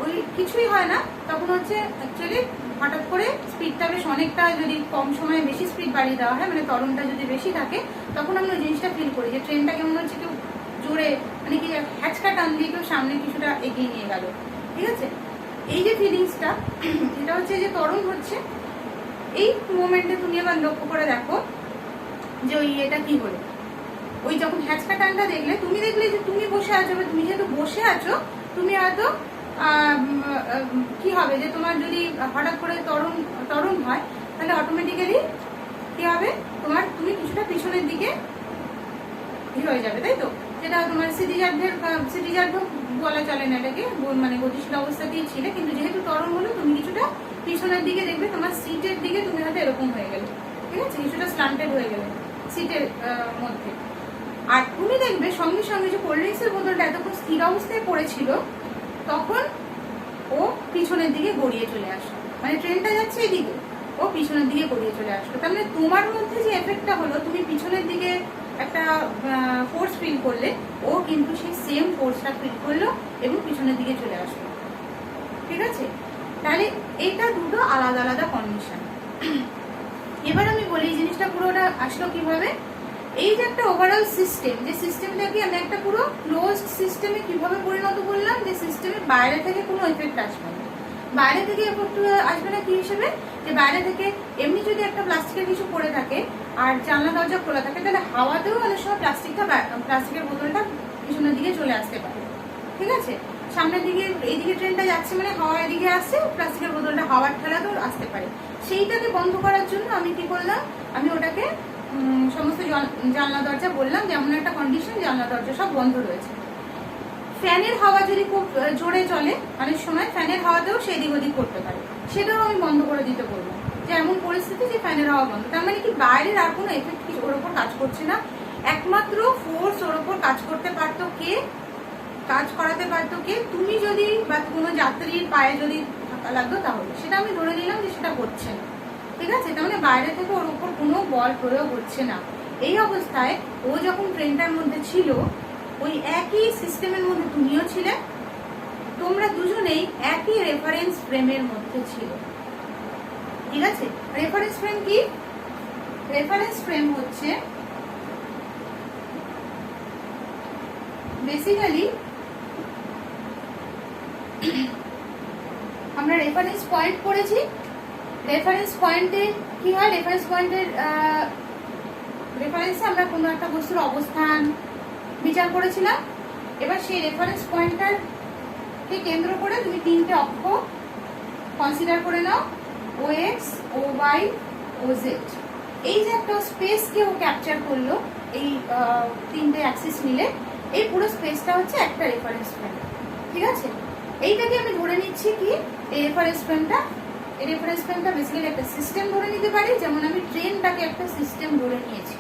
ওই কিছুই হয় না, তখন হচ্ছে অ্যাকচুয়ালি হঠাৎ করে স্পিডটা বেশ অনেকটা, যদি কম সময়ে বেশি স্পিড বাড়িয়ে দেওয়া হয়, মানে ত্বরণটা যদি বেশি থাকে, তখন আমরা ওই জিনিসটা ফিল করি যে ট্রেনটা কেমন হচ্ছে কেউ জোরে মানে কি হ্যাচকা টান দিয়ে কেউ সামনে কিছুটা এগিয়ে নিয়ে গেল, ঠিক আছে। এই যে ফিলিংসটা, এটা হচ্ছে যে ত্বরণ হচ্ছে। এই মোমেন্টে তুমি আবার লক্ষ্য করে দেখো যে ওই এটা কি হলো, ওই যখন হ্যাচকা টানটা দেখলে যে তুমি বসে আছো, তুমি যেহেতু বসে আছো, তুমি হয়তো কি হবে যে তোমার যদি হঠাৎ করে ত্বরণ হয়, তাহলে অটোমেটিক্যালি কি হবে, তুমি কিছুটা পিছনের দিকে হয়ে যাবে, তাই তো। যেটা তোমার স্মৃতিজার্ভ বলা চলে না এটাকে, মানে গতিশীল অবস্থাতেই ছিল, কিন্তু যেহেতু ত্বরণ হলো তুমি কিছুটা পিছনের দিকে দেখবে, তোমার সিটের দিকে তুমি হয়তো এরকম হয়ে গেলে, ঠিক আছে, কিছুটা স্লান্টেড হয়ে গেলে সিটের মধ্যে। আর তুমি দেখবে সঙ্গে সঙ্গে যে কোল্ড ড্রিঙ্কসের বোতলটা এতক্ষণ স্থির অবস্থায় পড়েছিল, তখন ও পিছনের দিকে গড়িয়ে চলে আসলো, মানে ট্রেনটা যাচ্ছে এদিকে, ও পিছনের দিকে গড়িয়ে চলে আসলো। তার মানে তোমার মধ্যে যে এফেক্টটা হলো, তুমি পিছনের দিকে একটা ফোর্স ফিল করলে, ও কিন্তু সেই সেম ফোর্সটা ফিল করলো এবং পিছনের দিকে চলে আসলো, ঠিক আছে। তাহলে এটা দুটো আলাদা আলাদা কন্ডিশন। এবার আমি বলি এই জিনিসটা পুরোটা আসলো কিভাবে। এই যে একটা ওভারঅল সিস্টেম, যে সিস্টেমটাকে আমি একটা পুরো ক্লোজড সিস্টেমে কিভাবে পরিণত করলাম, যে সিস্টেমে বাইরে থেকে কোনো এফেক্ট আসবে না। বাইরে থেকে এফেক্ট আসবে না কি হিসেবে, যে বাইরে থেকে এমনি যদি একটা প্লাস্টিকের কিছু পড়ে থাকে আর জানলা দরজা খোলা থাকে, তাহলে হাওয়াতেও অনেক সময় প্লাস্টিকের বোতলটা পিছনের দিকে চলে আসতে পারে, ঠিক আছে। সামনের দিকে এইদিকে ট্রেনটা যাচ্ছে মানে হাওয়া এদিকে আসছে, প্লাস্টিকের বোতলটা হাওয়ার ঠেলাতেও আসতে পারে। সেইটাকে বন্ধ করার জন্য আমি কি করলাম, আমি ওটাকে সমস্ত জানলা দরজা বললাম যেমন একটা কন্ডিশন, জানলা দরজা সব বন্ধ রয়েছে। ফ্যানের হাওয়া যদি খুব জোরে চলে, অনেক সময় ফ্যানের হাওয়াতেও সেদিক ওদিক করতে পারে, সেটাও আমি বন্ধ করে দিতে বলবো, যে এমন পরিস্থিতি যে ফ্যানের হাওয়া বন্ধ। তার মানে কি বাইরের আর কোনো এফেক্ট ওর ওপর কাজ করছে না, একমাত্র ফোর্স ওর ওপর কাজ করতে পারতো কে, কাজ করাতে পারতো কে, তুমি যদি বা কোনো যাত্রীর পায়ে যদি থাকা লাগতো, তাহলে সেটা আমি ধরে নিলাম যে সেটা হচ্ছে না, ঠিক আছে। তার মানে বাইরে থেকে ওর উপর কোনো বল প্রয়োগ হচ্ছে না। এই অবস্থায় ও যখন ট্রেনটার মধ্যে ছিল, ওই একই সিস্টেমের মধ্যে তুমিও ছিলে, তোমরা দুজনেই একই রেফারেন্স ফ্রেমের মধ্যে ছিল, ঠিক আছে। রেফারেন্স ফ্রেম কি? রেফারেন্স ফ্রেম হচ্ছে বেসিক্যালি আমরা রেফারেন্স পয়েন্ট পড়েছি। রেফারেন্স পয়েন্টে কি হয়, রেফারেন্সে আমরা কোনো একটা বস্তুর অবস্থান বিচার করেছিলাম। এবার সেই রেফারেন্স পয়েন্টটাকে কেন্দ্র করে তুমি তিনটে অক্ষ কনসিডার করে নাও, ও এক্স, ও ওয়াই, ও জেড। এই যে একটা স্পেসকে ও ক্যাপচার করলো, এই তিনটে অ্যাক্সিস মিলে এই পুরো স্পেসটা হচ্ছে একটা রেফারেন্স ফ্রেম, ঠিক আছে। এইটাকে আমি ধরে নিচ্ছি কি, এই রেফারেন্স ফ্রেমটা বেসিক্যালি একটা সিস্টেম ধরে নিতে পারি, যেমন আমি ট্রেনটাকে একটা সিস্টেম ধরে নিয়েছি,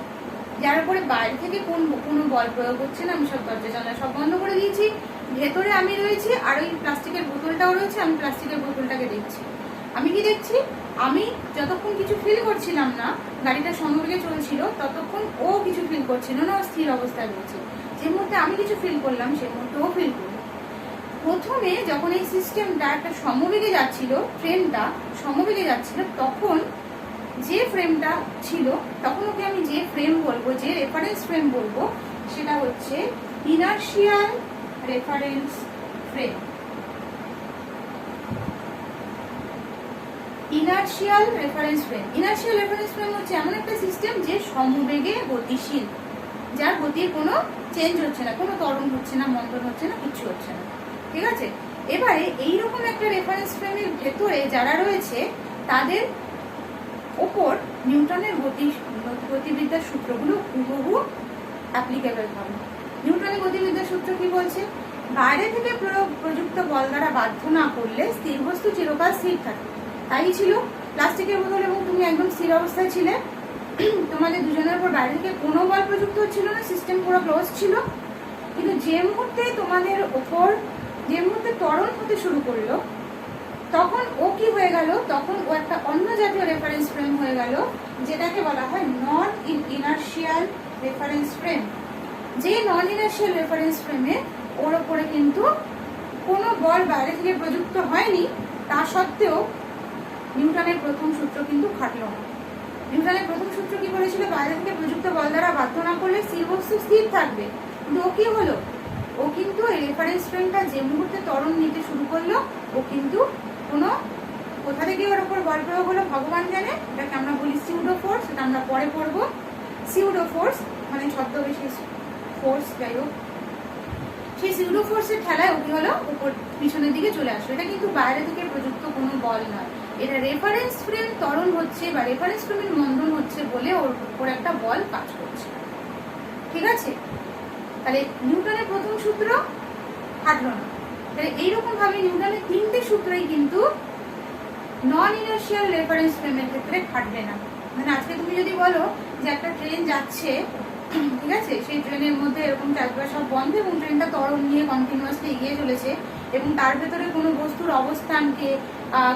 যার উপরে বাইরে থেকে কোনো বল প্রয়োগ হচ্ছে না। আমি সব দরজা জানলা সব বন্ধ করে দিয়েছি, ভেতরে আমি রয়েছি আর ওই প্লাস্টিকের বোতলটাও রয়েছে। আমি প্লাস্টিকের বোতলটাকে দেখছি, আমি কি দেখছি, আমি যতক্ষণ কিছু ফিল করছিলাম না, গাড়িটা সমবেগে চলছিল, ততক্ষণ ও কিছু ফিল করছিল না, ও স্থির অবস্থায় রয়েছে। যে মুহূর্তে আমি কিছু ফিল করলাম, সে মুহূর্তে ও ফিল করলো। প্রথমে যখন এই সিস্টেমটা একটা সমবেগে যাচ্ছিল, ট্রেনটা সমবেগে যাচ্ছিল, তখন যে ফ্রেমটা ছিল তখন ওকে আমি যে ফ্রেম বলবো, যে রেফারেন্স ফ্রেম বলবো, সেটা হচ্ছে inertial reference frame. Inertial reference frame, inertial reference frame হচ্ছে এমন একটা সিস্টেম যে সমবেগে গতিশীল, যার গতির কোনো চেঞ্জ হচ্ছে না, কোনো ত্বরণ হচ্ছে না, মন্দন হচ্ছে না, কিছু হচ্ছে না। ঠিক আছে, এবারে এইরকম একটা রেফারেন্স ফ্রেমের ভেতরে যারা রয়েছে তাদের ওপর নিউটনের গতিবিদ্যার সূত্রগুলো হুবহু অ্যাপ্লিকেবল হবে। নিউটনের গতিবিদ্যার সূত্র কি বলছে? বাইরে থেকে প্রযুক্ত বল দ্বারা বাধ্য না করলে স্থির বস্তু চিরকাল স্থির থাকে। তাই ছিল, প্লাস্টিকের বোতল এবং তুমি একদম স্থির অবস্থায় ছিলে, তোমাদের দুজনের উপর বাইরে থেকে কোনো বল প্রযুক্ত হচ্ছিল না, সিস্টেম পুরো ক্লোজ ছিল। কিন্তু যে মুহূর্তে তোমাদের ওপর যে মুহূর্তে ত্বরণ হতে শুরু করলো, তখন ও কি হয়ে গেল? তখন ও একটা অন্য জাতীয় রেফারেন্স ফ্রেম হয়ে গেল, যেটাকে বলা হয় নন ইনার্শিয়াল রেফারেন্স ফ্রেম। যে নন ইনার্শিয়াল রেফারেন্স ফ্রেমে ওর ওপরে কিন্তু কোনো বল বাইরে থেকে প্রযুক্ত হয়নি, তা সত্ত্বেও নিউটনের প্রথম সূত্র কিন্তু খাটল না। নিউটনের প্রথম সূত্র কি বলেছিল? বাইরে থেকে প্রযুক্ত বল দ্বারা বাধ্য না করলে স্থির বস্তু স্থির থাকবে। কিন্তু ও কি হলো? ও কিন্তু এই রেফারেন্স ফ্রেমটা যে মুহূর্তে ত্বরণ নিতে শুরু করলো, ও কিন্তু কোনো কোথা থেকে ওর উপর বল প্রয়োগ হলো ভগবান জানে। এটাকে আমরা বলি সিউডো ফোর্স, এটা আমরা পরে পড়বো। সিউডো ফোর্স মানে ছদ্মবেশী ফোর্স, যাই হোক, সেই সিউডো ফোর্সের ঠেলায় ও কি হলো? উপর পিছনের দিকে চলে আসলো। এটা কিন্তু বাইরে থেকে প্রযুক্ত কোনো বল নয়, এটা রেফারেন্স ফ্রেম ত্বরণ হচ্ছে বা রেফারেন্স ফ্রেমের মন্দন হচ্ছে বলে ওর উপর একটা বল কাজ করছে। ঠিক আছে, তাহলে নিউটনের প্রথম সূত্র খাটলো না। তাহলে এইরকম ভাবে নিউটনের তিনটে সূত্রই কিন্তু নন ইনার্শিয়াল রেফারেন্স ফ্রেমের ক্ষেত্রে খাটবে না। মানে আজকে তুমি যদি বলো যে একটা ট্রেন যাচ্ছে, ঠিক আছে, সেই ট্রেনের মধ্যে এরকম চারপাশ সব বন্ধ এবং ট্রেনটা ত্বরণ নিয়ে কন্টিনিউয়াসলি এগিয়ে চলেছে এবং তার ভেতরে কোনো বস্তুর অবস্থানকে,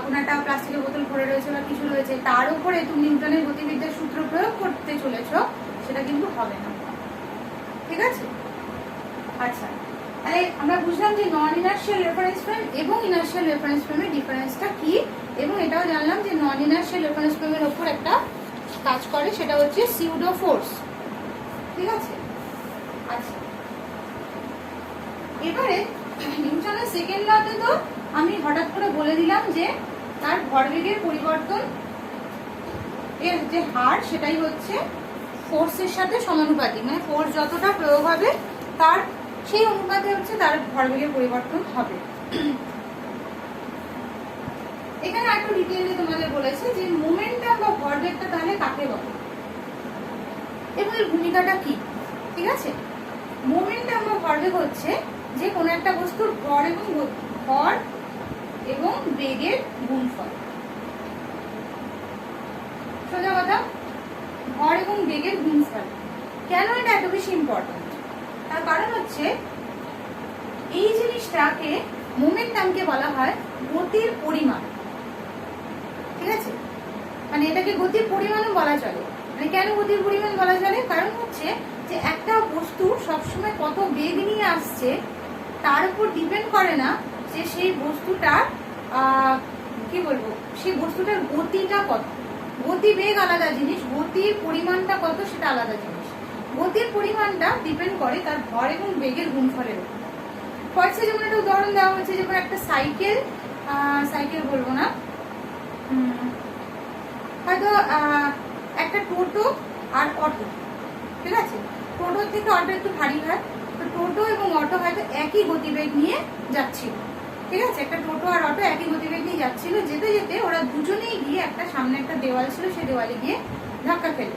কোনো একটা প্লাস্টিকের বোতল পড়ে রয়েছে বা কিছু রয়েছে, তার উপরে তুমি নিউটনের গতিবিদ্যার সূত্র প্রয়োগ করতে চলেছ, সেটা কিন্তু হবে না। ঠিক আছে, আচ্ছা, তাহলে আমরা বুঝলাম যে নন ইনার্শিয়াল রেফারেন্স ফ্রেম এবং ইনার্শিয়াল রেফারেন্স ফ্রেমের ডিফারেন্সটা কি, এবং এটাও জানলাম যে নন ইনার্শিয়াল রেফারেন্স ফ্রেমের উপর একটা কাজ করে, সেটা হচ্ছে সিউডো ফোর্স। ঠিক আছে, আচ্ছা, এবারে নিউটনের সেকেন্ড লতে তো আমি হঠাৎ করে বলে দিলাম যে তার ভরবেগের পরিবর্তন এর যে হার সেটাই হচ্ছে ফোর্সের সাথে সমানুপাতিক, মানে ফোর্স যতটা প্রয়োগ হবে তার সেই অনুপাতে হচ্ছে তার ভরবেগের পরিবর্তন হবে। এখানে একটু ডিটেইলে তোমাদের বলেছে যে মোমেন্টাম বা ভরবেগটা তাহলে কাকে বলে এবং এর ভূমিকাটা কি। ঠিক আছে, মোমেন্টাম বা ভরবেগ হচ্ছে যে কোনো একটা বস্তুর ভর এবং বেগের গুণফল। সোজা কথা, ভর এবং বেগের গুণফল। কেন এটা এত বেশি ইম্পর্টেন্ট? তার কারণ হচ্ছে এই জিনিসটাকে, মোমেন্টামকে বলা হয় গতির পরিমাণ। ঠিক আছে, মানে এটাকে গতির পরিমাণও বলা চলে। মানে কেন গতির পরিমাণ বলা চলে? কারণ হচ্ছে যে একটা বস্তু সবসময় কত বেগ নিয়ে আসছে তার উপর ডিপেন্ড করে না যে সেই বস্তুটার কি বলবো, সেই বস্তুটার গতিটা কত। গতি বেগ আলাদা জিনিস, গতির পরিমাণটা কত সেটা আলাদা জিনিস। গতির পরিমাণটা ডিপেন্ড করে তার ভর এবং বেগের গুণফলের উপর। ফার্স্টে যেমন একটা উদাহরণ দেওয়া হয়েছে, যেমন একটা সাইকেল বলবো না, হয়তো একটা টোটো আর অটো। ঠিক আছে, টোটো থেকে অটো একটু ভারী হয়, তো টোটো এবং অটো হয়তো একই গতিবেগ নিয়ে যাচ্ছিল। ঠিক আছে, একটা টোটো আর অটো একই গতিবেগ নিয়ে যাচ্ছিল, যেতে যেতে ওরা দুজনেই গিয়ে একটা সামনে একটা দেওয়াল ছিল, সেই দেওয়ালে গিয়ে ধাক্কা খেলো।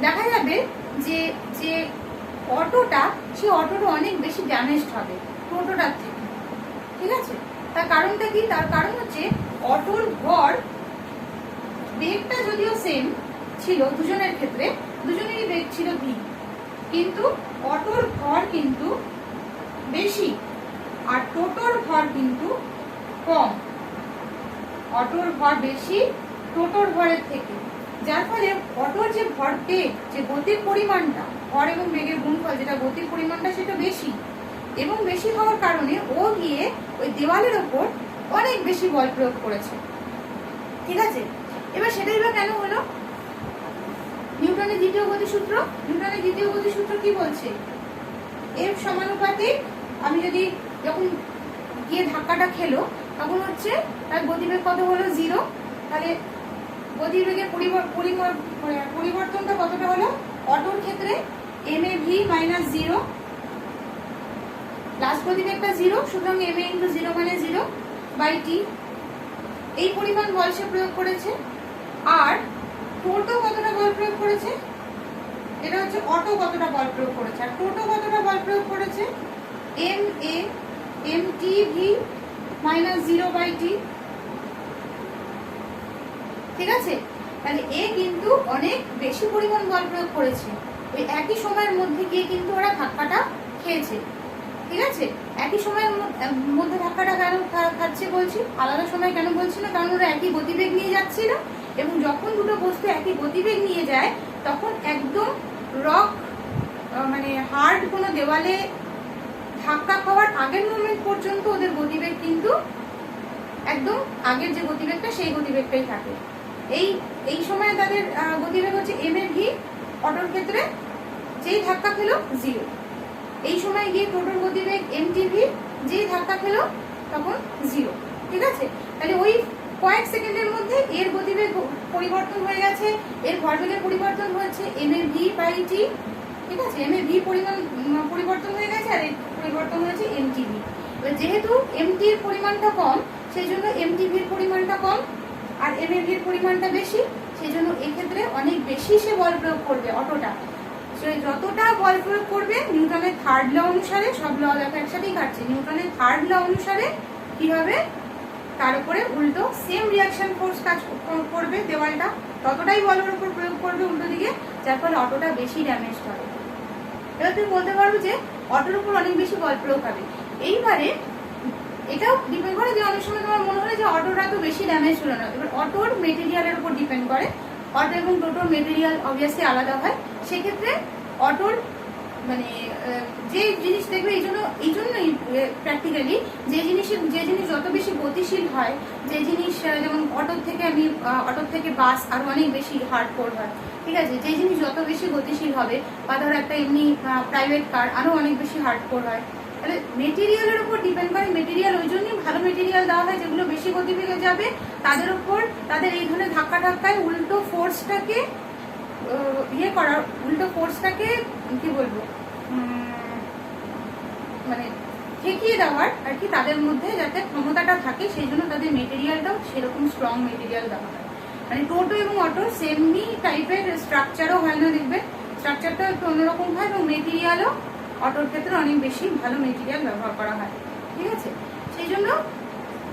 দেখা যাবে যে যে অটোটা, সেই অটোটা অনেক বেশি ড্যামেজড হবে টোটোটার থেকে। ঠিক আছে, তার কারণটা কি? তার কারণ হচ্ছে অটোর ভর, বেগটা যদিও সেম ছিল দুজনের ক্ষেত্রে, দুজনেরই বেগ ছিল v, কিন্তু অটোর ভর কিন্তু বেশি আর টোটোর ভর কিন্তু কম। অটোর ভর বেশি টোটোর ভরের থেকে, যার ফলে অটোর যে ভর বেগ, যে গতির পরিমাণটা, ভর এবং বেগের গুণফল যেটা গতির পরিমাণটা, সেটা বেশি, এবং বেশি হওয়ার কারণে ও গিয়ে ওই দেওয়ালের ওপর অনেক বেশি বল প্রয়োগ করেছে। ঠিক আছে, এবার সেটাই বা কেন হলো? নিউটনের দ্বিতীয় গতিসূত্র, নিউটনের দ্বিতীয় গতিসূত্র কি বলছে? এফ সমানুপাতিক, আমি যদি যখন গিয়ে ধাক্কাটা খেলো তখন হচ্ছে তার গতিবেগ কত হলো 0, তাহলে গতিবেগের পরিবর্তনটা কতটা হলো? অটোর ক্ষেত্রে mAv মাইনাস 0, লাস্ট গতিবেগটা 0, সুতরাং ma ইন্টু 0 মানে 0 বাই টি। এই পরিমাণ বল সে প্রয়োগ করেছে। আর টোটো কতটা বল প্রয়োগ করেছে? এটা হচ্ছে অটো কতটা বল প্রয়োগ করেছে। আর টোটো কতটা বল প্রয়োগ করেছে? ma mtv minus 0 by T. ঠিক আছে, তাহলে এ কিন্তু অনেক বেশি পরিমাণ বল প্রয়োগ করেছে। ওই একই সময়ের মধ্যে গিয়ে কিন্তু ওরা ধাক্কাটা খেয়েছে। ঠিক আছে, একই সময়ের মধ্যে ধাক্কাটা কেন খাচ্ছে বলছি, আলাদা সময় কেন বলছি না, কারণ ওরা একই গতিবেগ নিয়ে যাচ্ছিল, এবং যখন দুটো বস্তু একই গতিবেগ নিয়ে যায় তখন একদম রক মানে হার্ড কোনো দেওয়ালে ধাক্কা খাওয়ার আগের মোমেন্ট পর্যন্ত ওদের গতিবেগ কিন্তু একদম আগের যে গতিবেগটা সেই গতিবেগটাই থাকে। এই সময় তাদের গতিবেগ হচ্ছে mAv, অটোর ক্ষেত্রে যেই ধাক্কা খেলো 0। এই সময় গিয়ে টোটোর গতিবেগ mtv, যেই ধাক্কা খেলো তখন 0। ঠিক আছে, তাহলে ওই কয়েক সেকেন্ডের মধ্যে এর গতিবেগ পরিবর্তন হয়ে গেছে, এর ভরবেগের পরিবর্তন হয়েছে mAv বাই টি। ঠিক আছে, mAv পরিবর্তন হয়ে গেছে আর এর পরিবর্তন হয়েছে mtv। যেহেতু mt এর পরিমাণটা কম সেই জন্য mtv এর পরিমাণটা কম আর mAv এর পরিমাণটা বেশি, সেই জন্য এক্ষেত্রে অনেক বেশি সে বল প্রয়োগ করবে অটোটা। যতটা বল প্রয়োগ করবে নিউটনের থার্ড ল অনুসারে, সব ল দেখো একসাথেই কাটছে, নিউটনের থার্ড ল অনুসারে কি হবে, তার উপরে উল্টো সেম রিয়াকশন ফোর্স কাজ করবে দেওয়ালটা, ততটাই বলের উপর প্রয়োগ করবে উল্টো দিকে, যার ফলে অটোটা বেশি ড্যামেজ হবে। এবার তুমি বলতে পারো যে অটোর উপর অনেক বেশি বল প্রয়োগ হবে। এইবারে এটাও ডিপেন্ড করে যে অনেক সময় তোমার মনে হয় যে অটোটা তো বেশি ড্যামেজ হলো না, এবার অটোর মেটেরিয়ালের উপর ডিপেন্ড করে। অটো এবং টোটোর মেটেরিয়াল অবভিয়াসলি আলাদা হয়, সেক্ষেত্রে অটোর মানে যে জিনিস দেখবে এই জন্যই প্র্যাকটিক্যালি যে জিনিস যত বেশি গতিশীল হয়, যে জিনিস যেমন অটোর থেকে বাস আরো অনেক বেশি হার্ডকোর হয়। ঠিক আছে, যে জিনিস যত বেশি গতিশীল হবে, বা ধরো একটা এমনি প্রাইভেট কার আরো অনেক বেশি হার্ডকোর হয়। তাহলে মেটেরিয়ালের উপর ডিপেন্ড করে, মেটেরিয়াল ওই জন্যই ভালো মেটেরিয়াল দেওয়া হয় যেগুলো বেশি গতিবেগে যাবে, তাদের উপর তাদের এই ধরনের ধাক্কায় উল্টো ফোর্সটাকে কি বলবো মানে ঠেকিয়ে দেওয়ার আর কি, তাদের মধ্যে যাতে ক্ষমতাটা থাকে, সেই জন্য তাদের মেটেরিয়ালটাও সেরকম স্ট্রং মেটেরিয়াল দেওয়া হয়। মানে টোটো এবং অটো সেমনি টাইপের স্ট্রাকচারও হয় না, দেখবে স্ট্রাকচারটা একটু অন্যরকম হয়, এবং মেটেরিয়ালও অটোর ক্ষেত্রে অনেক বেশি ভালো মেটেরিয়াল ব্যবহার করা হয়। ঠিক আছে, সেই জন্য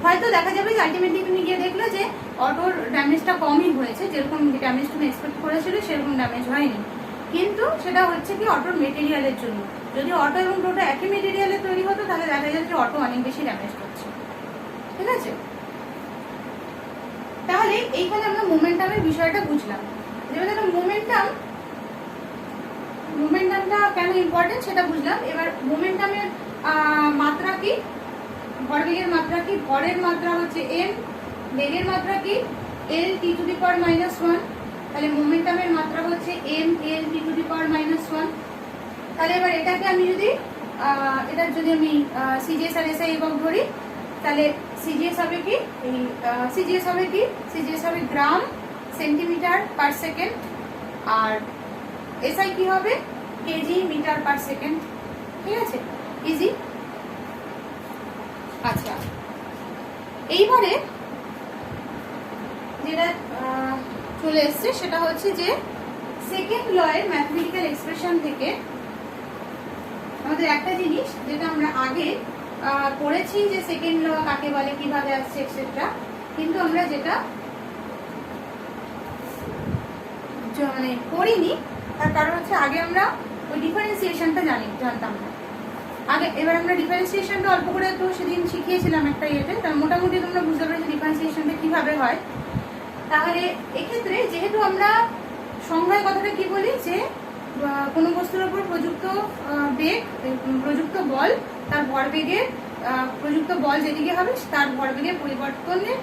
হয়তো দেখা যাবে যে আলটিমেটলি তুমি গিয়ে দেখলে যে অটোর ড্যামেজটা কমই হয়েছে, যেরকম ড্যামেজ তুমি এক্সপেক্ট করেছিলে সেরকম ড্যামেজ হয়নি, কিন্তু সেটা হচ্ছে কি অটোর মেটেরিয়ালের জন্য। যদি অটো এবং টোটো একই মেটেরিয়ালে তৈরি হতো তাহলে দেখা যাচ্ছে অটো অনেক বেশি ড্যামেজ করছে। ঠিক আছে, তাহলে এইখানে আমরা মোমেন্টামের বিষয়টা বুঝলাম। যেমন দেখো মোমেন্টামটা কেন ইম্পর্টেন্ট সেটা বুঝলাম। এবার মোমেন্টামের মাত্রা কি, ভরবেগের মাত্রা কি, ভরের মাত্রা হচ্ছে m, বেগের মাত্রা কি l t⁻⁻1, তাহলে মোমেন্টামের মাত্রা হচ্ছে m l t⁻⁻1। তাহলে এবার এটাকে আমি যদি আমি সিজিএস আর এসআই একক ধরি, তাহলে সিজিএস হবে কি সিজিএস হবে গ্রাম সেন্টিমিটার পার সেকেন্ড, আর এসআই কি হবে কেজি মিটার পার সেকেন্ড। ঠিক আছে, ইজি। আচ্ছা, এইবারে যেটা চলে এসছে সেটা হচ্ছে যে সেকেন্ড ল এর ম্যাথমেটিক্যাল এক্সপ্রেশন থেকে আমাদের একটা জিনিস যেটা আমরা আগে পড়েছি যে সেকেন্ড ল কাকে বলে, কিভাবে আসছে এক্সেট্রা, কিন্তু আমরা যেটা মানে পড়িনি তার কারণ হচ্ছে আগে আমরা ওই ডিফারেন্সিয়েশনটা জানতাম না আগে। এবার আমরা ডিফারেন্সিয়েশনটা অল্প করে তো সেদিন শিখিয়েছিলাম একটা ইয়েতে, তার মোটামুটি তোমরা বুঝতে পারছো ডিফারেন্সিয়েশনটা কিভাবে হয়। তাহলে এক্ষেত্রে যেহেতু আমরা সংজ্ঞায় কথাটা কি বলি যে কোনো বস্তুর উপর প্রযুক্ত বেগ, প্রযুক্ত বল, তার ভরবেগের প্রযুক্ত বল যেদিকে হবে তার ভরবেগের পরিবর্তনের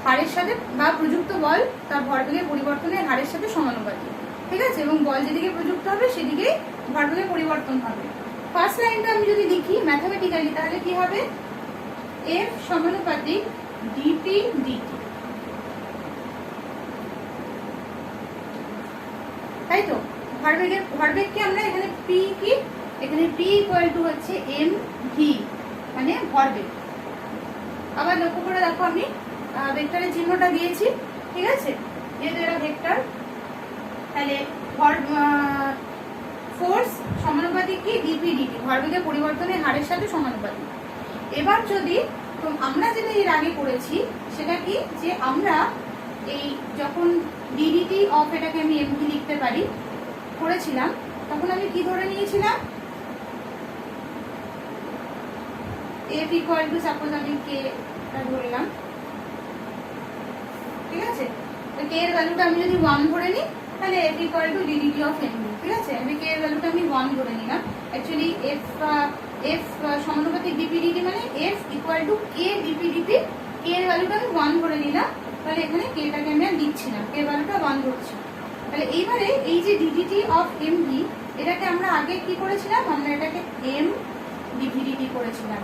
হারের সাথে, বা প্রযুক্ত বল তার ভরবেগের পরিবর্তনের হারের সাথে সমানুপাতিক। ঠিক আছে, এবং বল যেদিকে প্রযুক্ত হবে সেদিকে ভরবেগের পরিবর্তন হবে। ফার্স্ট লাইনটা আমি যদি লিখি ম্যাথমেটিক্যালি তাহলে কি হবে, এফ সমানুপাতিক ডিপি ডিটি, তাই তো। ভরবেগকে আমরা এখানে পি কি, এখানে পি ইকুয়াল টু হচ্ছে এম ভি মানে ভরবেগ। আবার লক্ষ্য করে দেখো আমি ভেক্টরের চিহ্নটা দিয়েছি, ঠিক আছে, যেহেতু এটা ভেক্টর, তাহলে ফোর্স সমানুপাতিক কি ডিপি ডিটি, ভরবেগের পরিবর্তনের হারের সাথে সমানুপাতিক। এবার যদি আমরা যেটা এর আগে করেছি সেটা কি, যে আমরা এই যখন ডিডিটি অফ এটাকে আমি এমভি লিখতে পারি করেছিলাম, তখন আমি কি ধরে নিয়েছিলাম, এফ ইকুয়াল টু সাপোজ আমি কে ধরলাম, ঠিক আছে, কে এর ভ্যালুটা আমি যদি 1 ধরে নিই তাহলে F equal two DDT of MV, ঠিক আছে, আমি কে এর ভ্যালুটা আমি 1 ধরে নিলাম। অ্যাকচুয়ালি এফ সমানুপাতিক ডিপিডিটি মানে F equal to K D P D T, K এর ভ্যালুটা আমি 1 ধরে নিলাম, তাহলে এখানে কেটাকে আমি আর লিখছি না, কে এর ভ্যালুটা 1 ধরছি। তাহলে এইবারে এই যে ডিডিটি অফ এমভি এটাকে আমরা আগে কি করেছিলাম, আমরা এটাকে এম ডিভিডিটি করেছিলাম।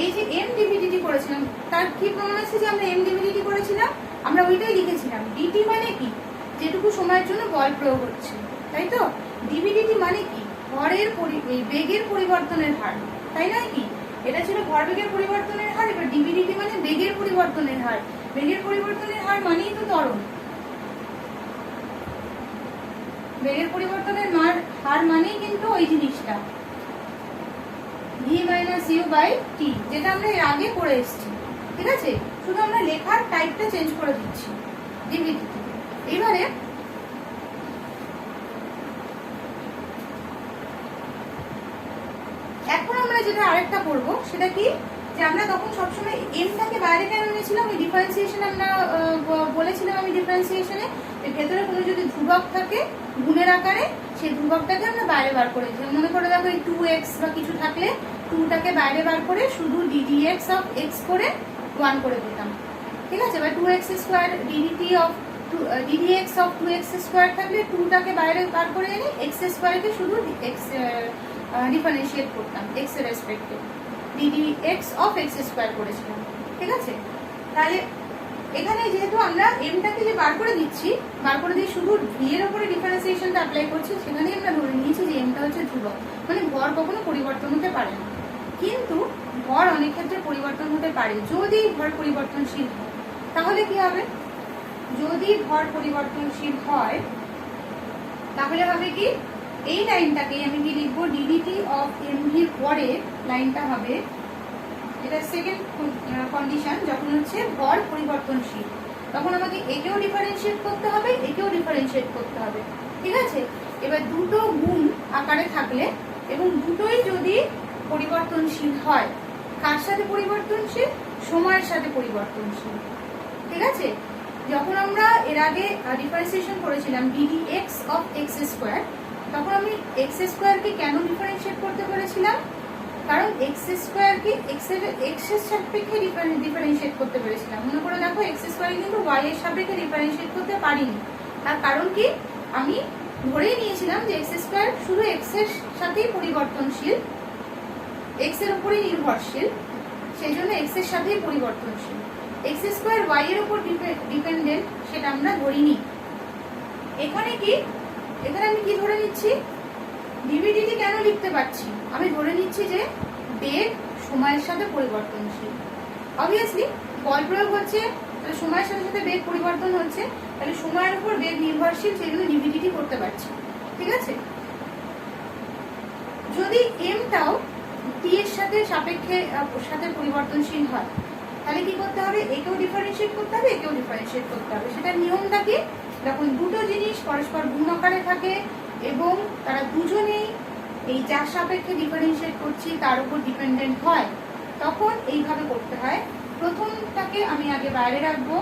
এই যে এম ডিভিডিটি করেছিলাম তার কি প্রমাণ আছে যে আমরা এম ডিভিডিটি করেছিলাম, আমরা ওইটাই লিখেছিলাম। ডিটি মানে কি, যেটুকু সময়ের জন্য বল প্রয়োগ হচ্ছে, তাই তো। ডিভিডিটি মানে কি, ভরের বেগের পরিবর্তনের হার, তাই নয় কি, এটা ছিল ভরবেগের পরিবর্তনের হার। এবার ডিভিডিটি মানে বেগের পরিবর্তনের হার, বেগের পরিবর্তনের হার মানেই তো ত্বরণ, বেগের পরিবর্তনের হার মানেই কিন্তু ওই জিনিসটা ভি মাইনাস ইউ বাই টি, যেটা আমরা এর আগে করে এসেছি, ঠিক আছে, শুধু আমরা লেখার টাইপটা চেঞ্জ করে দিচ্ছি ডিভিডিটি। এবারে এখন আমরা যেটা আরেকটা করবো সেটা কি, যে আমরা তখন সবসময় এমটাকে বাইরে কেন নিয়েছিলাম, ওই ডিফারেন্সিয়েশন আমরা বলেছিলাম, আমি ডিফারেন্সিয়েশনে ভেতরে কোনো যদি ধ্রুবক থাকে গুণের আকারে, সেই ধ্রুবকটাকে আমরা বাইরে বার করে দিই। মনে করে দেখো এই 2x বা কিছু থাকলে 2টাকে বাইরে বার করে শুধু ddx অফ x করে 1 করে দিতাম, ঠিক আছে, বা 2x square DDT of ddx of 2x square থাকলে 2টাকে বাইরে বার করে এনে x স্কোয়ারকে শুধু x ডিফারেন্সিয়েট করতাম x এর রেসপেক্টে, ddx অফ x স্কোয়ার করেছিলাম, ঠিক আছে। তাহলে এখানে যেহেতু আমরা এমটাকে যে বার করে দিচ্ছি, বার করে দিয়ে শুধু ভি এর উপরে ডিফারেন্সিয়েশনটা অ্যাপ্লাই করছি, সেখানেই আমরা ধরে নিয়েছি যে এমটা হচ্ছে ধ্রুবক, মানে ভর কখনো পরিবর্তন হতে পারে না। কিন্তু ভর অনেক ক্ষেত্রে পরিবর্তন হতে পারে, যদি ভর পরিবর্তনশীল হয়। তাহলে কি হবে, যদি ভর পরিবর্তনশীল হয় তাহলে হবে কি, এই লাইনটাকে আমি কি লিখবো, ডিডিটি অফ এমভির পরে লাইনটা হবে, এটা সেকেন্ড কন্ডিশন, যখন হচ্ছে ভর পরিবর্তনশীল তখন আমাকে একেও ডিফারেন্সিয়েট করতে হবে, একেও ডিফারেন্সিয়েট করতে হবে, ঠিক আছে। এবার দুটো গুণ আকারে থাকলে এবং দুটোই যদি পরিবর্তনশীল হয়, কার সাথে পরিবর্তনশীল, সময়ের সাথে পরিবর্তনশীল, ঠিক আছে। যখন আমরা এর আগে ডিফারেন্সিয়েশন করেছিলাম ddx অফ x স্কোয়ার, তখন আমি x স্কোয়ারকে কেন ডিফারেন্সিয়েট করতে পেরেছিলাম, কারণ x স্কোয়ারকে x এর সাপেক্ষে ডিফারেন্সিয়েট করতে পেরেছিলাম। মনে করে দেখো x স্কোয়ার কিন্তু y এর সাপেক্ষে ডিফারেন্সিয়েট করতে পারিনি, তার কারণ কি, আমি ধরেই নিয়েছিলাম যে x স্কোয়ার শুধু x এর সাথেই পরিবর্তনশীল, x এর উপরেই নির্ভরশীল, সেই জন্য x এর সাথেই পরিবর্তনশীল। x স্কোয়ার y এর উপর ডিপেন্ডেন্ট সেটা আমরা ধরিনি। এখানে কি, এখানে আমি কি ধরে নিচ্ছি, ডিভিডিটি কেন লিখতে পারছি, আমি ধরে নিচ্ছি যে বেগ সময়ের সাথে পরিবর্তনশীল। অবভিয়াসলি বল প্রয়োগ হচ্ছে, তাহলে সময়ের সাথে সাথে বেগ পরিবর্তন হচ্ছে, তাহলে সময়ের উপর বেগ নির্ভরশীল, সেই জন্য ডিভিডিটি করতে পারছি, ঠিক আছে। যদি এমটাও টি এর সাথে সাথে পরিবর্তনশীল হয়, তাহলে কি করতে হবে, একেও ডিফারেন্সিয়েট করতে হবে, একেও ডিফারেন্সিয়েট করতে হবে। সেটা নিয়মটা কি, যখন দুটো জিনিস পরস্পর গুণ আকারে থাকে এবং তারা দুজনেই এই যার সাপেক্ষে ডিফারেন্সিয়েট করছি তার উপর ডিপেন্ডেন্ট হয়, তখন এইভাবে করতে হয়। প্রথমটাকে আমি আগে বাইরে রাখবো,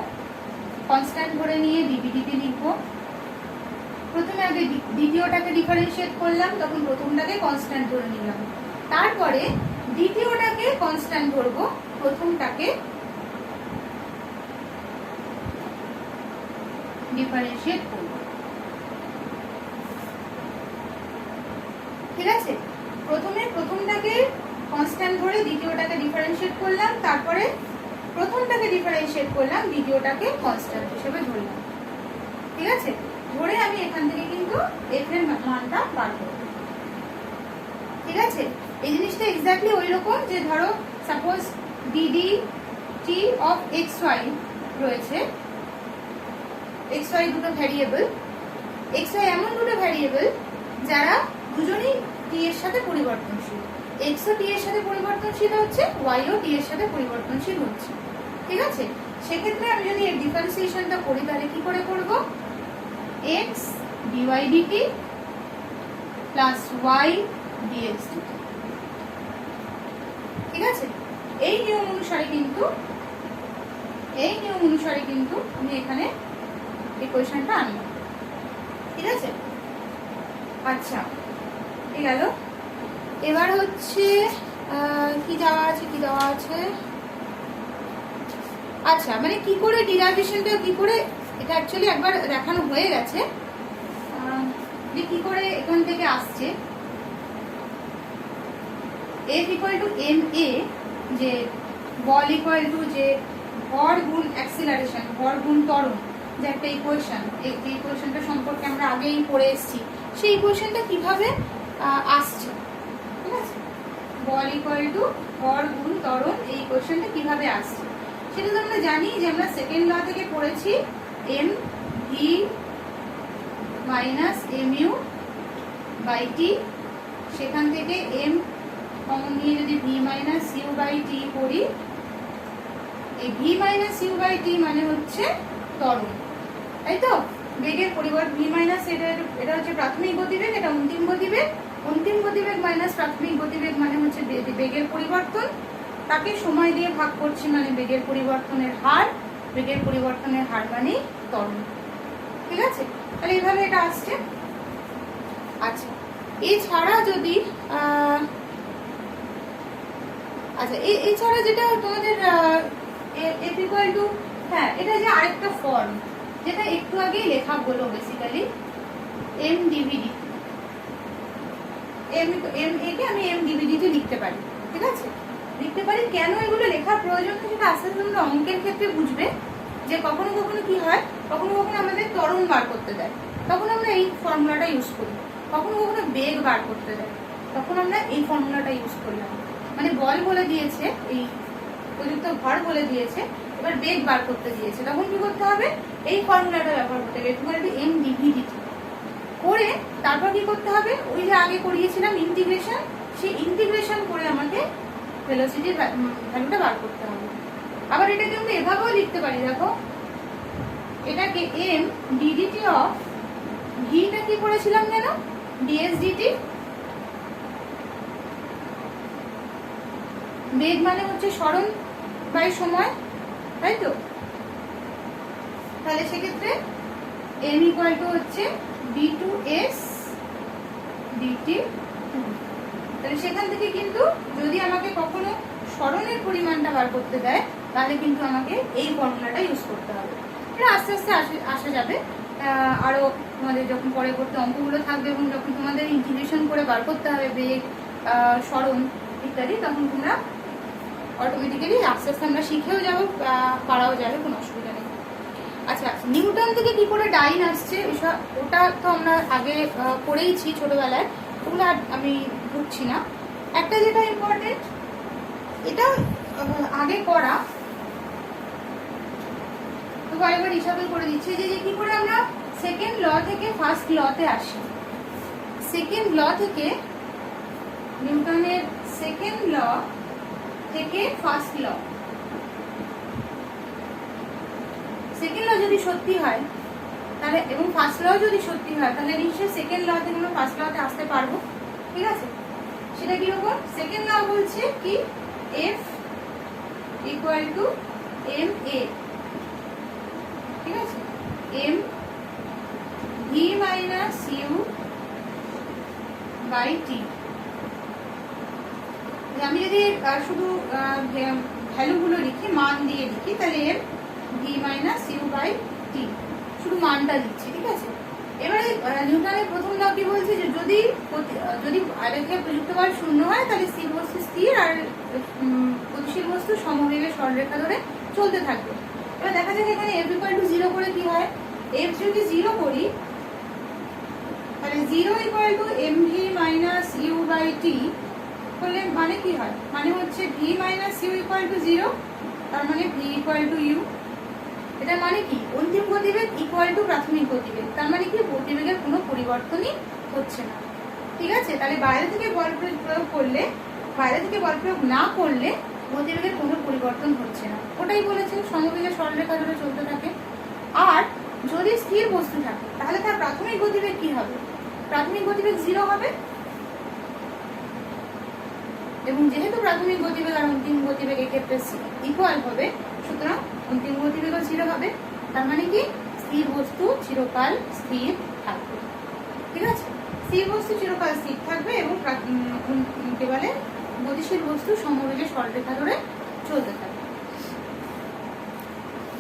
কনস্ট্যান্ট ধরে নিয়ে ডিভিডিটি লিখবো। প্রথমে আগে দ্বিতীয়টাকে ডিফারেন্সিয়েট করলাম, তখন প্রথমটাকে কনস্ট্যান্ট ধরে নিলাম, তারপরে দ্বিতীয়টাকে কনস্ট্যান্ট ধরবো, প্রথমটাকে ডিফারেন্সিয়েট করব, ঠিক আছে, প্রথমটাকে কনস্ট্যান্ট ধরে দ্বিতীয়টাকে ডিফারেন্সিয়েট করলাম, তারপরে প্রথমটাকে ডিফারেন্সিয়েট করলাম, দ্বিতীয়টাকে কনস্ট্যান্ট হিসেবে ধরলাম। ঠিক আছে, ধরে আমি এখান থেকে কিন্তু এফ এর মানটা বার করব। ঠিক আছে, এই জিনিসটা এক্স্যাক্টলি ওই রকম যে ধরো suppose D D T of X Y রয়েছে, এক্স ওয়াই দুটো ভ্যারিয়েবল, এক্স ওয়াই এমন দুটো ভ্যারিয়েবল যারা দুজনেই টি এর সাথে পরিবর্তনশীল, এক্স ও টি এর সাথে পরিবর্তনশীল হচ্ছে, ওয়াই ও টি এর সাথে পরিবর্তনশীল হচ্ছে। ঠিক আছে, সেক্ষেত্রে আমি যদি এর ডিফারেন্সিয়েশনটা করি তাহলে কি করে করব, X D Y D T plus Y D X D T. ঠিক আছে, এই নিয়ম অনুসারে কিন্তু আমি এখানে ইকুয়েশনটা আনলাম। ঠিক আছে, আচ্ছা এই গেল। এবার হচ্ছে কি দেওয়া আছে, আচ্ছা মানে কি করে ডিরাইভেশনটা কি করে, এটা অ্যাকচুয়ালি একবার দেখানো হয়ে গেছে যে কি করে এখান থেকে আসছে। F ইকুয়াল টু এম এ, যে বল ইকুয়াল টু যে ভর গুণ অ্যাক্সিলারেশন, ভর গুণ ত্বরণ, যে একটা ইকুয়েশন, এই ইকুয়েশনটা সম্পর্কে আমরা আগেই পড়ে এসেছি, সেই ইকুয়েশনটা কিভাবে আসছে। ঠিক আছে, বল ইকুয়াল টু ভর গুণ ত্বরণ, এই ইকুয়েশনটা কিভাবে আসছে সেটা তো আমরা জানি যে আমরা সেকেন্ড ল থেকে পড়েছি, M V minus M U by T, সেখান থেকে এম কমন নিয়ে যদি V minus U by T করি, এই V minus U by T মানে হচ্ছে ত্বরণ, তাই তো, বেগের পরিবর্তন। ভি মাইনাস এটা হচ্ছে প্রাথমিক গতিবেগ, এটা অন্তিম গতিবেগ, অন্তিম গতিবেগ মাইনাস প্রাথমিক গতিবেগ মানে হচ্ছে বেগের পরিবর্তন, তাকে সময় দিয়ে ভাগ করছি মানে বেগের পরিবর্তনের হার, বেগের পরিবর্তনের হার মানে ত্বরণ। ঠিক আছে, তাহলে এইভাবে এটা আসছে। আচ্ছা এছাড়া যদি আচ্ছা এছাড়া যেটা তোমাদের এফ ইকুয়াল টু, হ্যাঁ এটা যে আরেকটা ফর্ম যেটা একটু আগেই লেখা হলো, basically M DVD, M A কে আমি এম ডিভিডি তে লিখতে পারি। ঠিক আছে, লিখতে পারি। কেন এগুলো লেখার প্রয়োজন সেটা আস্তে আস্তে তোমরা অঙ্কের ক্ষেত্রে বুঝবে, যে কখনো কখনো কি হয়, কখনো কখনো আমাদের ত্বরণ বার করতে দেয়, তখন আমরা এই ফর্মুলাটা ইউজ করি, কখনো কখনো বেগ বার করতে দেয়, তখন আমরা এই ফর্মুলাটা ইউজ করলাম। মানে বল বলে দিয়েছে, এই প্রযুক্ত ভর বলে দিয়েছে, এবার বেগ বার করতে দিয়েছে, তখন কি করতে হবে, এই ফর্মুলাটা ব্যবহার করতে হবে, তোমার এম ডিভিডিটি করে তারপর কি করতে হবে, ওই যে আগে করিয়েছিলাম ইন্টিগ্রেশন, সেই ইন্টিগ্রেশন করে আমাকে ভেলোসিটির ভ্যালুটা বার করতে হবে। আবার এটাকে আমরা এভাবেও লিখতে পারি, দেখো এটাকে এম ডিডিটি অফ ভিটা কি করেছিলাম যেন, ডিএস ডিটি, বেগ মানে হচ্ছে সরণ বাই সময়, তাই তো, তাহলে সেক্ষেত্রে এম ইকুয়াল টু হচ্ছে ডি টু এস ডিটি। তাহলে সেখান থেকে কিন্তু যদি আমাকে কখনো সরণের পরিমাণটা বার করতে দেয় তাহলে কিন্তু আমাকে এই ফর্মুলাটা ইউজ করতে হবে। এটা আস্তে আস্তে আসা যাবে, আরো তোমাদের যখন পরবর্তী অঙ্কগুলো থাকবে এবং যখন তোমাদের ইন্টিগ্রেশন করে বার করতে হবে বেগ, সরণ ইত্যাদি, তখন তোমরা অটোমেটিক্যালি আস্তে আস্তে আমরা শিখেও যাবো, পারাও যাবে, কোনো অসুবিধা নেই। আচ্ছা নিউটন থেকে কি করে ডাইন আসছে, ওটা তো আমরা আগে পড়েইছি ছোটবেলায়, ওগুলো আর আমি ঢুকছি না। একটা যেটা ইম্পর্টেন্ট, এটা আগে করা, তো কয়েকবার হিসাবে করে দিচ্ছি, যে কি করে আমরা সেকেন্ড ল থেকে ফার্স্ট লতে আসি। সেকেন্ড ল থেকে, নিউটনের সেকেন্ড ল থেকে ফার্স্ট ল, সেকেন্ড ল যদি সত্যি হয় তাহলে, এবং ফার্স্ট ল যদি সত্যি হয় তাহলে নিশ্চয়ই সেকেন্ড ল থেকে আমরা ফার্স্ট লতে আসতে পারবো। ঠিক আছে, সেটা কিরকম, সেকেন্ড ল বলছে কি, F equal to M A, ঠিক আছে, M V minus U by T. আমি যদি শুধু ভ্যালুগুলো লিখি, মান দিয়ে লিখি, তাহলে M V minus U by T, শুধু মানটা দিচ্ছি। ঠিক আছে, এবারে নিউটনের প্রথম ল কি বলছে যে যদি যদি আরেকটা প্রযুক্ত বল শূন্য হয় তাহলে স্থির বস্তু স্থির আর গতিশীল বস্তু সমবেগে সরলরেখা ধরে চলতে থাকবে। এবার দেখা যাক এখানে f = 0 করে কি হয়। f যদি 0 করি তাহলে 0 = mv - u/t করলে মানে কি হয়, মানে হচ্ছে v - u = 0, তার মানে v = u। এটা মানে কি অন্তিম গতিবেগ ইকুয়াল টু প্রাথমিক গতিবেগ, তার মানে কি গতিবেগের কোনো পরিবর্তনই হচ্ছে না। ঠিক আছে, তাহলে বাইরে থেকে বল প্রয়োগ করলে, বাইরে থেকে বল প্রয়োগ না করলে গতিবেগের কোনো পরিবর্তন হচ্ছে না, ওটাই বলেছে সমবেগে সরলরেখা ধরে চলতে থাকে। আর যদি স্থির বস্তু থাকে তাহলে তার প্রাথমিক গতিবেগ কি হবে, প্রাথমিক গতিবেগ 0 হবে, এবং যেহেতু প্রাথমিক গতিবেগ আর অন্তিম গতিবেগ এক্ষেত্রে ইকুয়াল হবে, সুতরাং অন্তিম গতিবেগও 0 হবে। তার মানে কি স্থির বস্তু চিরকাল স্থির থাকবে। ঠিক আছে, স্থির বস্তু চিরকাল স্থির থাকবে এবং কি বলে গতিশীল বস্তু সমবেগে সরলরেখা ধরে চলতে থাকবে।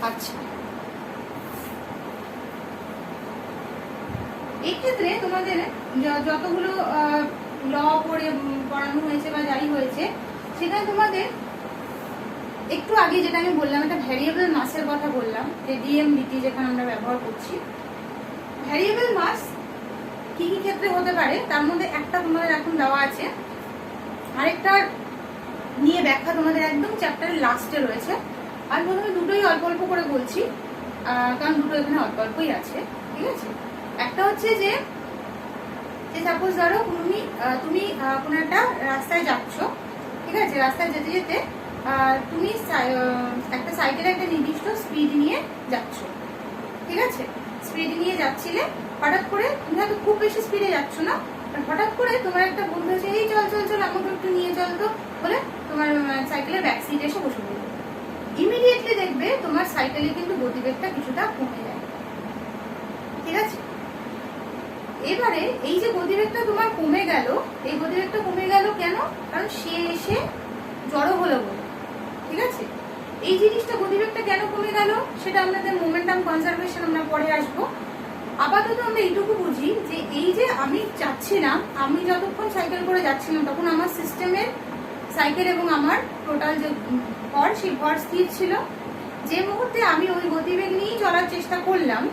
আচ্ছা, এক্ষেত্রে তোমাদের যতগুলো ল পড়ানো হয়েছে বা যাই হয়েছে, সেখানে তোমাদের একটু আগে যেটা আমি বললাম, একটা ভ্যারিয়েবল মাসের কথা বললাম, যে ডিএমডিটি যেখানে আমরা ব্যবহার করছি। ভ্যারিয়েবল মাস কি কি ক্ষেত্রে হতে পারে তার মধ্যে একটা তোমাদের এখন দেওয়া আছে, আরেকটা নিয়ে ব্যাখ্যা তোমাদের একদম চ্যাপ্টারের লাস্টে রয়েছে। আর প্রথমে দুটোই অল্প অল্প করে বলছি, কারণ দুটো এখানে অল্প অল্পই আছে। ঠিক আছে, একটা হচ্ছে যে সাপোজ ধরো তুমি কোনো একটা রাস্তায় যাচ্ছ। ঠিক আছে, রাস্তায় যেতে যেতে তুমি একটা সাইকেলে একটা নির্দিষ্ট স্পিড নিয়ে যাচ্ছ। ঠিক আছে, স্পিড নিয়ে যাচ্ছিলে, হঠাৎ করে তুমি হয়তো খুব বেশি স্পিডে যাচ্ছ না, হঠাৎ করে তোমার একটা বন্ধু আছে, এই চল চল চল আমাকে একটু নিয়ে চল তো বলে তোমার সাইকেলের ব্যাক সিটে এসে বসে পড়বে। ইমিডিয়েটলি দেখবে তোমার সাইকেলে কিন্তু গতিবেগটা কিছুটা কমে যায়। ঠিক আছে, এবারে এই যে গতিবেগটা তোমার কমে গেল, এই গতিবেগটা কমে গেল কেন, কারণ সে এসে জড়ো হলো বলে। ঠিক আছে, এই জিনিসটা গতিবেগটা কেন কমে গেল সেটা আমাদের মোমেন্টাম কনজারভেশন আমরা পরে আসবো। আপাতত আমরা এইটুকু বুঝি যে এই যে আমি যাচ্ছিলাম, আমি যতক্ষণ সাইকেল করে যাচ্ছিলাম তখন আমার সিস্টেমের সাইকেল এবং আমার টোটাল যে ভর, সেই ভর স্থির ছিল। যে মুহূর্তে আমি ওই গতিবেগ নিয়েই চলার চেষ্টা করছিলাম,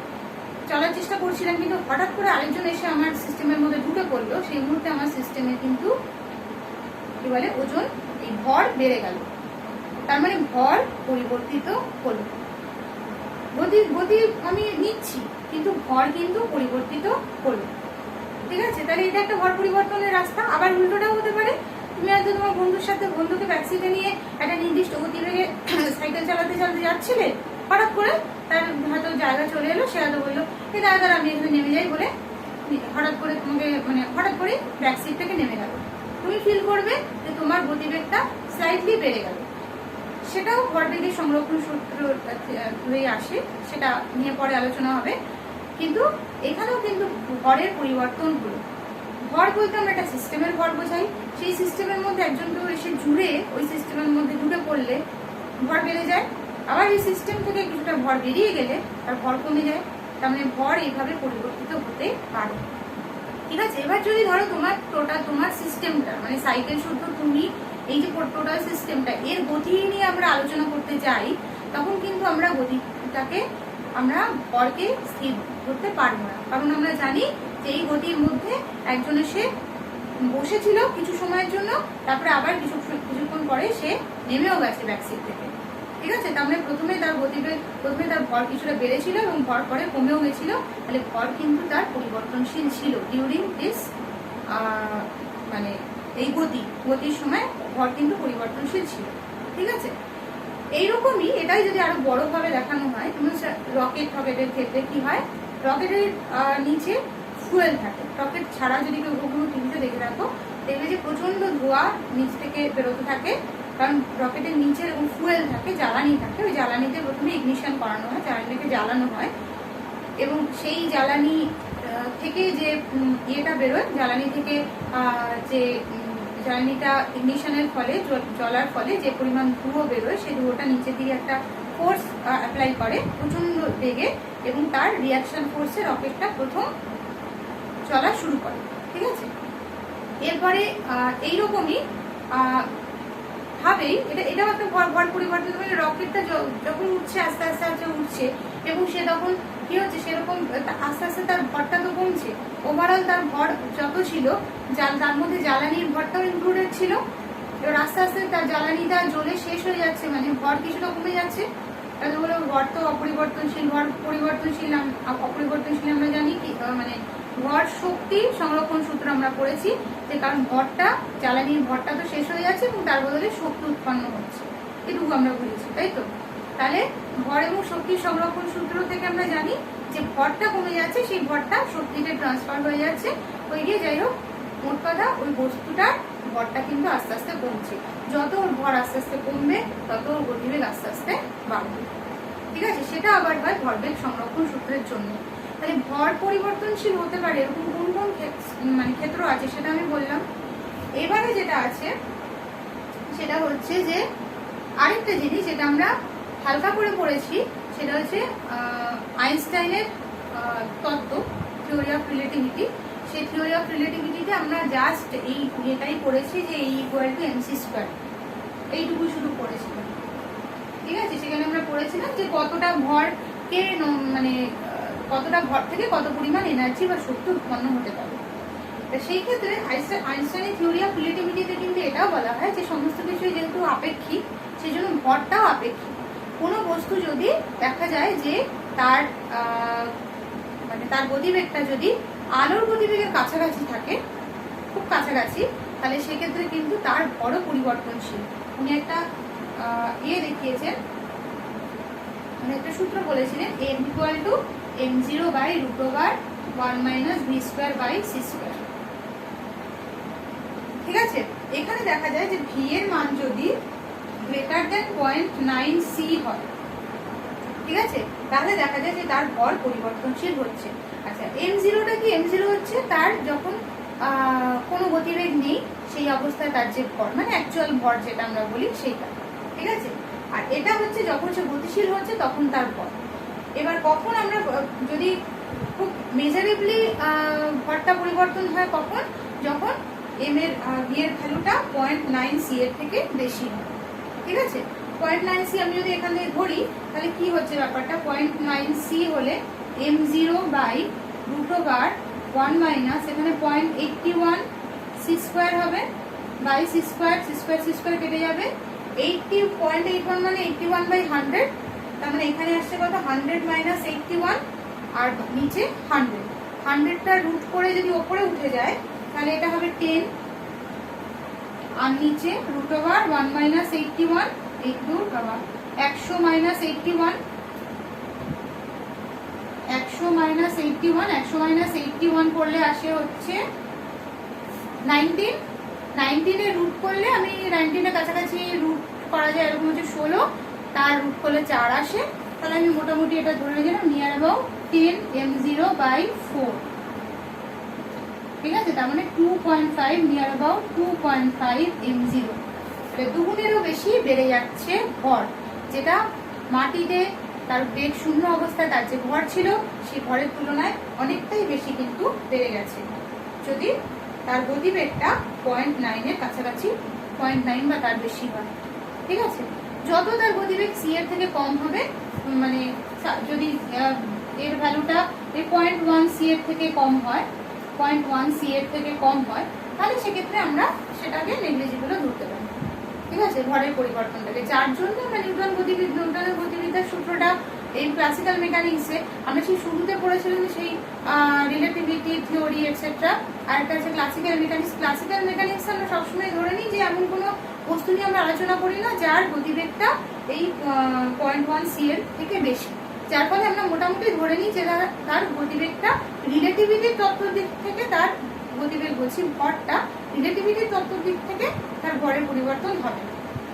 কিন্তু হঠাৎ করে আরেকজন এসে আমার সিস্টেমের মধ্যে ঢুকে পড়লো, সেই মুহূর্তে আমার সিস্টেমে কিন্তু কি বলে ওজন, এই ভর বেড়ে গেল। তার মানে ভর পরিবর্তিত হলো। গতি আমি নিচ্ছি কিন্তু ভর কিন্তু পরিবর্তিত হলো। ঠিক আছে, তাহলে এটা একটা ভর পরিবর্তনের রাস্তা। আবার উল্টোটাও হতে পারে, তুমি হয়তো তোমার বন্ধুকে ব্যাকসিটে নিয়ে একটা নির্দিষ্ট গতিবেগে সাইকেল চালাতে যাচ্ছিলে, হঠাৎ করে তার হয়তো জায়গা চলে এলো, সে হয়তো বললো এই দাদা আমি এখানে নেমে যাই বলে হঠাৎ করে তোমাকে হঠাৎ করে ব্যাকসিট থেকে নেমে গেল। তুমি ফিল করবে যে তোমার গতিবেগটা স্লাইটলি বেড়ে গেল। সেটাও ভরবেগের সংরক্ষণ সূত্র হয়ে আসে, সেটা নিয়ে পরে আলোচনা হবে। কিন্তু এখানেও কিন্তু ভরের পরিবর্তন হলো। ভর বলতে আমরা একটা সিস্টেমের ভর বোঝাই, সেই সিস্টেমের মধ্যে একজন কেউ এসে জুড়ে ওই সিস্টেমের মধ্যে ঢুকে পড়লে ভর বেড়ে যায়, আবার এই সিস্টেম থেকে কিছুটা ভর বেরিয়ে গেলে তার ভর কমে যায়। তার মানে ভর এইভাবে পরিবর্তিত হতে পারে। ঠিক আছে, এবার যদি ধরো তোমার সিস্টেমটা মানে সাইকেল শুদ্ধ তুমি এই যে টোটাল সিস্টেমটা এর গতি নিয়ে আমরা আলোচনা করতে যাই, তখন কিন্তু আমরা গতিটাকে আমরা ভরকে স্থির করতে পারবো না। কারণ আমরা জানি যে এই গতির মধ্যে একজন এসে বসেছিল কিছু সময়ের জন্য, তারপরে আবার কিছুক্ষণ পরে সে নেমেও গেছে ব্যাকসিট থেকে। ঠিক আছে, তার মানে প্রথমে তার ভর কিছুটা বেড়েছিল এবং ভর পরে কমেও গেছিল। তাহলে ভর কিন্তু তার পরিবর্তনশীল ছিল ডিউরিং দিস মানে এই গতির সময় ভর কিন্তু পরিবর্তনশীল ছিল। ঠিক আছে, এইরকমই এটাই যদি আরো বড় ভাবে দেখানো হয়, রকেটের ক্ষেত্রে কি হয়, রকেটের নিচে ফুয়েল থাকে। রকেট ছাড়া যদি কেউ কখনো টিভিতে দেখে রাখো, দেখবে যে প্রচন্ড ধোঁয়া নিচ থেকে বেরোতে থাকে, কারণ রকেটের নিচে এবং ফুয়েল থাকে, জ্বালানি থাকে। ওই জ্বালানিতে প্রথমে ইগনিশন করানো হয়, জ্বালানিকে জ্বালানো হয়, এবং সেই জ্বালানি থেকে যে ইয়েটা বেরোয়, জ্বালানি থেকে যে জ্বালানিটা ইগনিশনের ফলে জ্বলার ফলে যে পরিমাণ ধুয়ো বেরোয়, সেই ধুয়োটা নিচের দিকে একটা ফোর্স অ্যাপ্লাই করে প্রচন্ড বেগে, এবং তার রিয়াকশন ফোর্সে রকেটটা প্রথম চলা শুরু করে। ঠিক আছে, এরপরে এইরকমই ভাবেই এটাও একটা ভর পরিবর্তন। মানে রকেটটা যখন উঠছে আস্তে আস্তে আস্তে উঠছে এবং সে তখন কি হচ্ছে সেরকম আস্তে আস্তে তার ভরটা তো কমছে। ওভারঅল তার ভর যত ছিল তার মধ্যে জ্বালানির ভরটাও ইনক্লুডেড ছিল। এবার আস্তে আস্তে তার জ্বালানিটা জ্বলে শেষ হয়ে যাচ্ছে, মানে ভর কিছুটা কমে যাচ্ছে। তাহলে ভর তো অপরিবর্তনশীল, ভর পরিবর্তনশীল অপরিবর্তনশীল আমরা জানি কি, মানে ভর শক্তি সংরক্ষণ সূত্র আমরা পড়েছি যে কারণ ভরটা জ্বালানির ভরটা তো শেষ হয়ে যাচ্ছে এবং তার বদলে শক্তি উৎপন্ন হচ্ছে, এটুকু আমরা বুঝেছি, তাই তো। তাহলে ভর এবং শক্তি সংরক্ষণ সূত্র থেকে আমরা জানি যে ভরটা কমে যাচ্ছে, সেই ভরটা শক্তিতে ট্রান্সফার হয়ে যাচ্ছে। ওই গিয়ে যাই হোক, মোট কথা ওই বস্তুটার ভরটা কিন্তু আস্তে আস্তে কমছে। যত ওর ভর আস্তে আস্তে কমবে তত ওর গতিবেগ আস্তে আস্তে বাড়বে। ঠিক আছে, সেটা আবার হয় ভরবেগ সংরক্ষণ সূত্রের জন্য। তাহলে ভর পরিবর্তনশীল হতে পারে এরকম কোন কোন মানে ক্ষেত্র আছে সেটা আমি বললাম। এবারে যেটা আছে সেটা হচ্ছে যে আরেকটা জিনিস যেটা আমরা হালকা করে পড়েছি, সেটা হচ্ছে আইনস্টাইনের তত্ত্ব, থিওরি অফ রিলেটিভিটি। সেই থিওরি অফ রিলেটিভিটিতে আমরা জাস্ট এটাই পড়েছি যে E=mc², এইটুকু শুধু পড়েছিলাম। ঠিক আছে, সেখানে আমরা পড়েছিলাম যে কতটা ভরকে মানে কতটা ভর থেকে কত পরিমাণ এনার্জি বা শক্তি উৎপন্ন হতে পারে। সেই ক্ষেত্রে আইনস্টাইনের থিওরি অফ রিলেটিভিটিতে কিন্তু এটাও বলা হয় যে সমস্ত কিছুই যেহেতু আপেক্ষিক, সেই জন্য ভরটাও আপেক্ষিক। কোনো বস্তু যদি দেখা যায় যে তার মানে তার গতিবেগটা যদি আলোর গতিবেগের কাছাকাছি থাকে, খুব কাছাকাছি, তাহলে সেক্ষেত্রে কিন্তু তার ভরও পরিবর্তনশীল। উনি একটা দেখিয়েছেন, মানে একটা সূত্র বলেছিলেন m=m0/√1 - v²/c²। ঠিক আছে, এখানে দেখা যায় যে v এর মান যদি গ্রেটার দেন 0.9 c হয়, ঠিক আছে, তাহলে দেখা যায় যে তার ভর পরিবর্তনশীল হচ্ছে। আচ্ছা, m0টা কি? m0 হচ্ছে তার যখন কোনো গতিবেগ নেই সেই অবস্থায় তার যে ভর, মানে অ্যাকচুয়াল ভর যেটা আমরা বলি সেইটা। ঠিক আছে, আর এটা হচ্ছে যখন সে গতিশীল হচ্ছে তখন তার ভর। এবার কখন আমরা যদি খুব মেজারেবলি ভরটা পরিবর্তন হয় কখন? যখন m এর v এর ভ্যালুটা 0.9 c এর থেকে বেশি হয়। ঠিক আছে, 0.9 c আমি যদি এখানে ধরি তাহলে কি হচ্ছে ব্যাপারটা? 0.9 c হলে m0/√1 - এখানে 0.81 c² হবে বাই c² কেটে যাবে। 0.81 মানে 81/100, তার মানে এখানে আসছে কত? 100 - 81, আর নিচে 100। 100টা রুট করে যদি ওপরে উঠে যায় তাহলে এটা হবে 10, আর নিচে √1 - 81, 100 - 81, 100 - 81 করলে আসে হচ্ছে 19। 19 এর রুট করলে আমি 19 এর কাছাকাছি রুট করা যায় এরকম হচ্ছে 16, তার রুট করলে 4 আসে। তাহলে আমি মোটামুটি এটা ধরে নিলাম নিয়ার অ্যাবাউট 10 m0/4। ঠিক আছে, তার মানে 2.5, নিয়ার অ্যাবাউট 2.5 m0। দুগুণেরও বেশি বেড়ে যাচ্ছে ভর, যেটা মাটিতে তার বেগ শূন্য অবস্থায় তার যে ভর ছিল সেই ভরের তুলনায় অনেকটাই বেশি কিন্তু বেড়ে গেছে, যদি তার গতিবেগটা 0.9 এর কাছাকাছি, 0.9 বা তার বেশি হয়। ঠিক আছে, যত তার গতিবেগ c এর থেকে কম হবে, মানে যদি এর ভ্যালুটা 0.1 c এর থেকে কম হয়, 0.1 c এর থেকে কম হয়, তাহলে সেক্ষেত্রে আমরা সেটাকে নেগলিজিবল ধরতে পারি। ঠিক আছে, ভরের পরিবর্তনটাকে, যার জন্য আমরা নিউটনের গতিবিদ্যার সূত্রটা এই ক্লাসিক্যাল মেকানিক্সে আমরা সেই শুরুতে পড়েছিলাম, সেই রিলেটিভিটি থিওরি এটসেট্রা। আর একটা হচ্ছে ক্লাসিক্যাল মেকানিক্স। ক্লাসিক্যাল মেকানিক্স আমরা সবসময় ধরে নিই যে এমন কোনো বস্তু নিয়ে আমরা আলোচনা করি না যার গতিবেগটা এই 0.1 c এর থেকে বেশি, যার ফলে আমরা মোটামুটি ধরে নিই যে তার গতিবেগটা রিলেটিভিটির তত্ত্বের দিক থেকে, তার গতিবেগ বলছি ভরটা রিলেটিভিটির তত্ত্বের দিক থেকে তার ভরের পরিবর্তন হবে।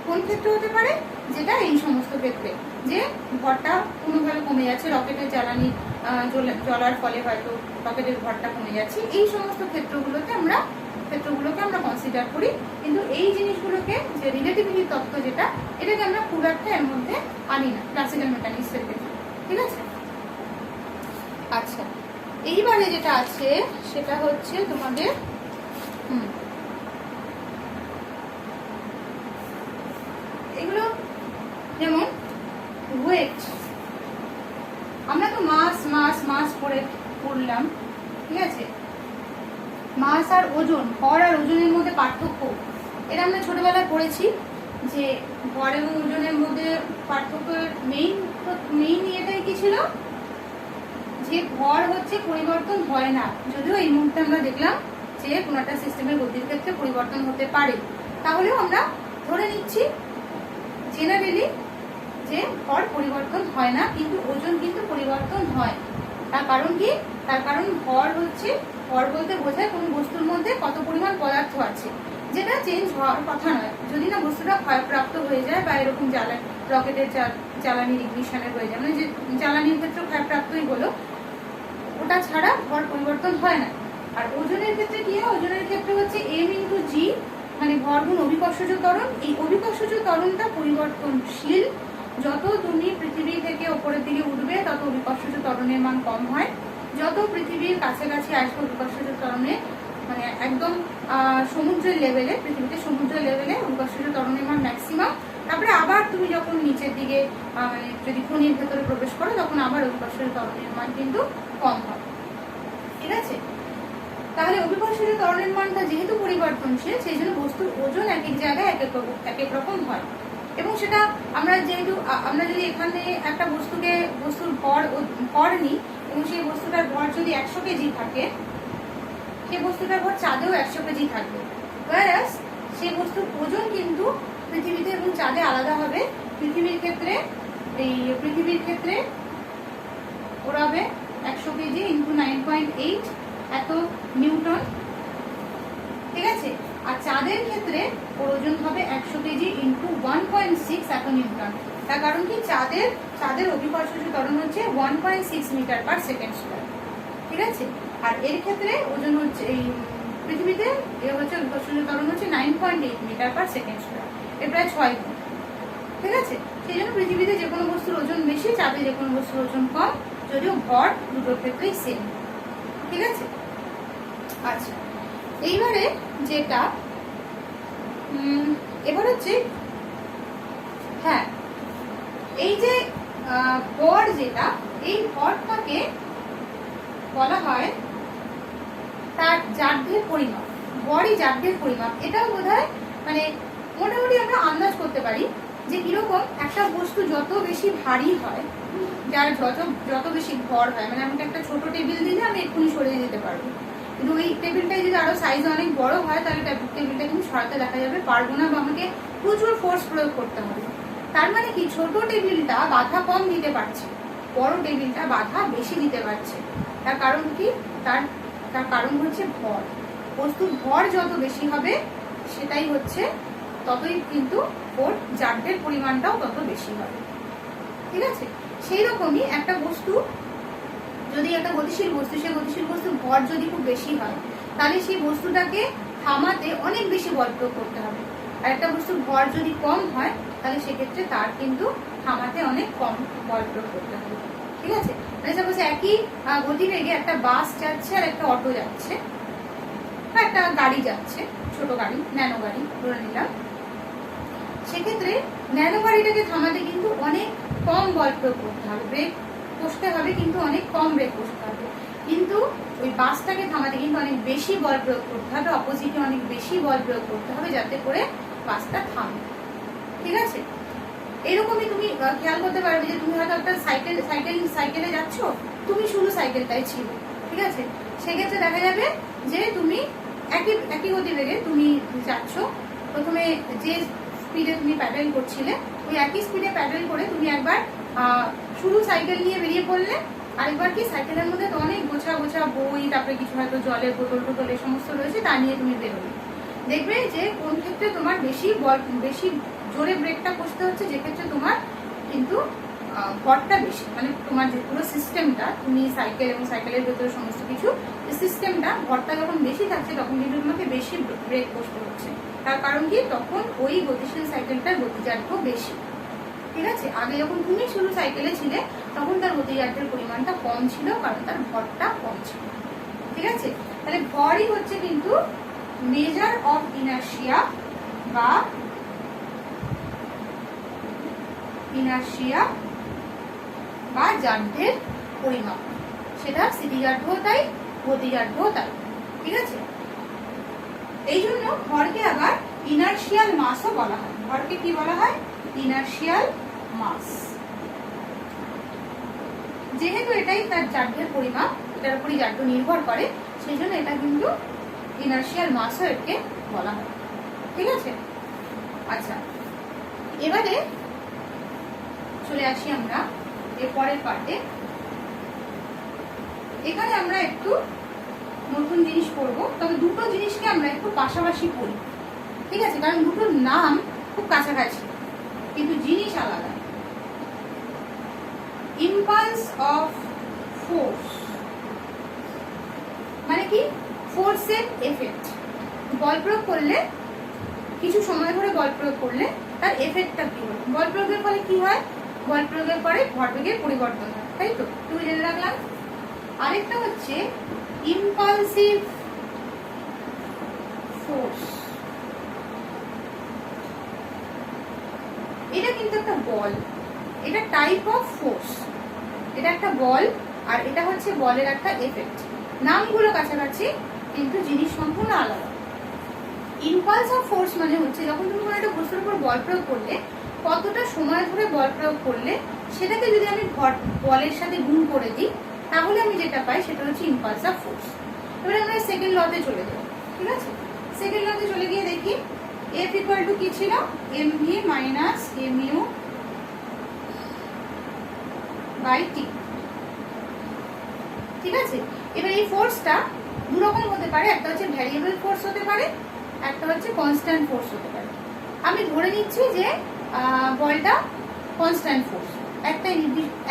কোন ক্ষেত্রে হতে পারে? যেটা এই সমস্ত ক্ষেত্রে, যে ভরটা কোনোভাবে কমে যাচ্ছে, রকেটের জ্বালানি জ্বলার ফলে হয়তো রকেটের ভরটা কমে যাচ্ছে, এই সমস্ত ক্ষেত্রগুলোকে আমরা কনসিডার করি। কিন্তু এই জিনিসগুলোকে, যে রিলেটিভিটির তত্ত্ব যেটা, এটাকে আমরা খুব একটা এর মধ্যে আনি না ক্লাসিক্যাল মেকানিক্সের ক্ষেত্রে। ঠিক আছে, আচ্ছা, এইবারে যেটা আছে সেটা হচ্ছে তোমাদের এগুলো যেমন ওয়েট, আমরা তো মাস মাস মাস করে পড়লাম, ঠিক আছে? মাস আর ওজন, ভর আর ওজনের মধ্যে পার্থক্য, এটা আমরা ছোটবেলায় পড়েছি যে ভর এবং ওজনের মধ্যে পার্থক্যের মেইন এটাই কি ছিল যে ভর হচ্ছে পরিবর্তন হয় না, যদিও এই মুহূর্তে আমরা দেখলাম যে কোনো একটা সিস্টেমের গতির ক্ষেত্রে পরিবর্তন হতে পারে, তাহলেও আমরা ধরে নিচ্ছি জেনারেলি যে ভর পরিবর্তন হয় না, কিন্তু ওজন কিন্তু পরিবর্তন হয়। তার কারণ কি? তার কারণ ভর হচ্ছে, ভর বলতে বোঝায় কোনো বস্তুর মধ্যে কত পরিমাণ পদার্থ আছে, যেটা চেঞ্জ হওয়ার কথা নয়। যদি না বস্তুটা ক্ষয়প্রাপ্ত হয়ে যায় বা এরকম রকেটের জ্বালানির ইগনিশনের হয়ে যায়, মানে যে জ্বালানির ক্ষেত্রে ক্ষয়প্রাপ্তই হলো, ওটা ছাড়া ভর পরিবর্তন হয় না। আর ওজনের ক্ষেত্রে কি হয়? ওজনের ক্ষেত্রে হচ্ছে m × g, মানে ভর গুণ অভিকর্ষজ ত্বরণ। এই অভিকর্ষজ ত্বরণটা পরিবর্তনশীল। যত তুমি পৃথিবী থেকে ওপরের দিকে উঠবে তত অভিকর্ষজ ত্বরণের মান কম হয়, যত পৃথিবীর কাছাকাছি আসবে অভিকর্ষজ ত্বরণে, মানে একদম সমুদ্রের লেভেলে, পৃথিবীতে সমুদ্রের লেভেলে অভিকর্ষজ ত্বরণের মান ম্যাক্সিমাম। তারপরে আবার তুমি যখন নিচের দিকে মানে যদি খনির ভেতরে প্রবেশ করো তখন আবার অভিকর্ষজ ত্বরণের মান কিন্তু কম হয়, ঠিক আছে? তাহলে অভিকর্ষজ ত্বরণের মানটা যেহেতু পরিবর্তনশীল, সেই জন্য বস্তুর ওজন এক এক জায়গায় এক এক রকম হয়। এবং সেটা আমরা যেহেতু আমরা যদি এখানে একটা বস্তুর ভর নিই এবং সেই বস্তুটার ভর যদি 100 কেজি থাকে, সেই বস্তুটার ভর চাঁদেও 100 কেজি থাকবে। whereas সেই বস্তুর ওজন কিন্তু পৃথিবীতে এবং চাঁদে আলাদা হবে। পৃথিবীর ক্ষেত্রে ওরা হবে 100 কেজি × 9.8 এত নিউটন, ঠিক আছে? আর চাঁদের ক্ষেত্রে ওর ওজন হবে 100 কেজি × 1.6 এত নিউটন। তার কারণ কি? চাঁদের অভিকর্ষজ ত্বরণ হচ্ছে 1.6 মিটার/সেকেন্ড², ঠিক আছে? আর এর ক্ষেত্রে ওজন হচ্ছে, এই পৃথিবীতে এর হচ্ছে অভিকর্ষজ ত্বরণ হচ্ছে 9.8 মিটার/সেকেন্ড², এর প্রায় 6 গুণ, ঠিক আছে? সেই জন্য পৃথিবীতে যে কোনো বস্তুর ওজন বেশি, চাঁদে যে কোনো বস্তুর ওজন কম, যদিও ভর দুটোর ক্ষেত্রেই সেম, ঠিক আছে? আচ্ছা, এইবারে যেটা এবার হচ্ছে, হ্যাঁ, এই যে ভর, যেটা এই ভরটাকে বলা হয় তার জাড্যের পরিমাপ। ভরই জাড্যের পরিমাপ। এটাও বোধহয় মানে মোটামুটি আমরা আন্দাজ করতে পারি যে কিরকম একটা বস্তু যত বেশি ভারী হয়, যার যত বেশি ভর হয়, মানে আমাকে একটা ছোট টেবিল দিলে আমি এক্ষুনি সরিয়ে দিতে পারবো, কিন্তু ওই টেবিলটাই যদি আরো সাইজ অনেক বড় হয় তাহলে টেবিলটা কিন্তু সরাতে দেখা যাবে পারবো না, বা আমাকে প্রচুর ফোর্স প্রয়োগ করতে হবে। তার মানে কি? ছোট টেবিলটা বাধা কম দিতে পারছে, বড় টেবিলটা বাধা বেশি দিতে পারছে। তার কারণ কি? তার কারণ হচ্ছে ভর। বস্তুর ভর যত বেশি হবে সেটাই হচ্ছে, ততই কিন্তু ওর জাড্যের পরিমাণটাও তত বেশি হবে, ঠিক আছে? সেই রকমই একটা বস্তু, যদি একটা গতিশীল বস্তু, সেই গতিশীল বস্তুর ভর যদি খুব বেশি হয় তাহলে সেই বস্তুটাকে থামাতে অনেক বেশি বল প্রয়োগ করতে হবে। আর একটা বস্তুর ভর যদি কম হয় তাহলে সেক্ষেত্রে তার কিন্তু থামাতে অনেক কম বল প্রয়োগ করতে হবে, ঠিক আছে? মানে সাপোজ একই গতিবেগে একটা বাস যাচ্ছে আর একটা অটো যাচ্ছে, বা একটা গাড়ি যাচ্ছে, ছোট গাড়ি, ন্যানো গাড়ি ধরে নিলাম। সেক্ষেত্রে ন্যানো গাড়িটাকে থামাতে কিন্তু অনেক কম বল প্রয়োগ করতে হবে, ব্রেক কষতে হবে কিন্তু অনেক কম ব্রেক কষতে হবে। কিন্তু ওই বাসটাকে থামাতে কিন্তু অনেক বেশি বল প্রয়োগ করতে হবে, অপোজিটে অনেক বেশি বল প্রয়োগ করতে হবে যাতে করে বাসটা থামে, ঠিক আছে? এরকমই তুমি খেয়াল করতে পারবে যে তুমি হয়তো একটা সাইকেলে যাচ্ছ, তুমি শুধু সাইকেলটাই ছিল, ঠিক আছে? সেক্ষেত্রে দেখা যাবে যে তুমি একই গতিবেগে তুমি যাচ্ছ, প্রথমে যে স্পিডে তুমি প্যাডেল করছিলে ওই একই স্পিডে প্যাডেল করে তুমি একবার শুধু সাইকেল নিয়ে বেরিয়ে পড়লে, আরেকবার কি সাইকেলের মধ্যে তো অনেক গোছা বই, তারপরে কিছু হয়তো জলের বোতল এই সমস্ত রয়েছে, তা নিয়ে তুমি বেরোবে। দেখবে যে কোন ক্ষেত্রে তোমার বেশি জোরে ব্রেকটা কষতে হচ্ছে, যে ক্ষেত্রে তোমার কিন্তু ভরটা বেশি, মানে তোমার যে পুরো সিস্টেমটা, তুমি সাইকেল এবং সাইকেলের ভেতরে সমস্ত কিছু সিস্টেমটা, ভরটা যখন বেশি থাকছে তখন কিন্তু তোমাকে বেশি ব্রেক কষতে হচ্ছে। তার কারণ কি? তখন ওই গতিশীল সাইকেলটার গতিজাড্য বেশি, ঠিক আছে, আগে যখন তুমি শুরু সাইকেলে ছিলে তখন তার গতিজার্যের পরিমাণটা কম ছিল, কারণ তার ভরটা কম ছিল। ঠিক আছে, তাহলে ভরই হচ্ছে কিন্তু মেজার অফ ইনার্শিয়া বা জাঢ্যের পরিমাপ। সেটা স্থিতিজাঢ্যও তাই, গতিজাঢ্যও তাই। ঠিক আছে, এই জন্য ভরকে আবার ইনার্শিয়াল মাসও বলা হয়। ভরকে কি বলা হয়? ইনার্শিয়াল মাস। যেহেতু এটাই তার জাঢ্যের পরিমাপ, এটার উপরই জাঢ্য নির্ভর করে, সেই জন্য এটা কিন্তু ইনার্শিয়াল মাসও একে বলা হয়। ঠিক আছে, আচ্ছা এবারে চলে আসি আমরা এর পরের পার্টে। এখানে আমরা একটু নতুন জিনিস পড়বো, তবে দুটো জিনিসকে আমরা একটু পাশাপাশি পড়ি। ঠিক আছে, কারণ দুটোর নাম খুব কাছাকাছি কিন্তু জিনিস আলাদা। ইম্পালস অফ ফোর্স মানে কি? ফোর্সের এফেক্ট। বল প্রয়োগ করলে, কিছু সময় ধরে বল প্রয়োগ করলে তার এফেক্টটা কি হয়? বল প্রয়োগের ফলে কি হয়? বল প্রয়োগের পরে ভরবেগের পরিবর্তন হয়, তাই তো? তুমি জেনে রাখলাম। আরেকটা হচ্ছে ইম্পালসিভ ফোর্স। এটা কিন্তু একটা বল, এটা টাইপ অফ ফোর্স। এটা একটা বল আর এটা হচ্ছে বলের একটা এফেক্ট। নামগুলো কাছাকাছি কিন্তু জিনিস সম্পূর্ণ আলাদা। ইম্পালস অফ ফোর্স মানে হচ্ছে যখন তুমি কোনো একটা বস্তুর উপর বল প্রয়োগ করলে, কতটা সময় ধরে বল প্রয়োগ করলে সেটাকে যদি আমি বলের সাথে গুণ করে দিই, তাহলে আমি যেটা পাই সেটা হচ্ছে ইম্পালস অফ ফোর্স। এবারে আমরা সেকেন্ড লতে চলে যাবো। ঠিক আছে, সেকেন্ড লতে চলে গিয়ে দেখি F ইকুয়াল টু কি ছিল? mv minus mu by T. ঠিক আছে, এবার এই ফোর্সটা দু রকম হতে পারে, একটা হচ্ছে ভ্যারিয়েবল ফোর্স হতে পারে, একটা হচ্ছে কনস্ট্যান্ট ফোর্স হতে পারে। আমি ধরে নিচ্ছি যে বলটা কনস্ট্যান্ট ফোর্স,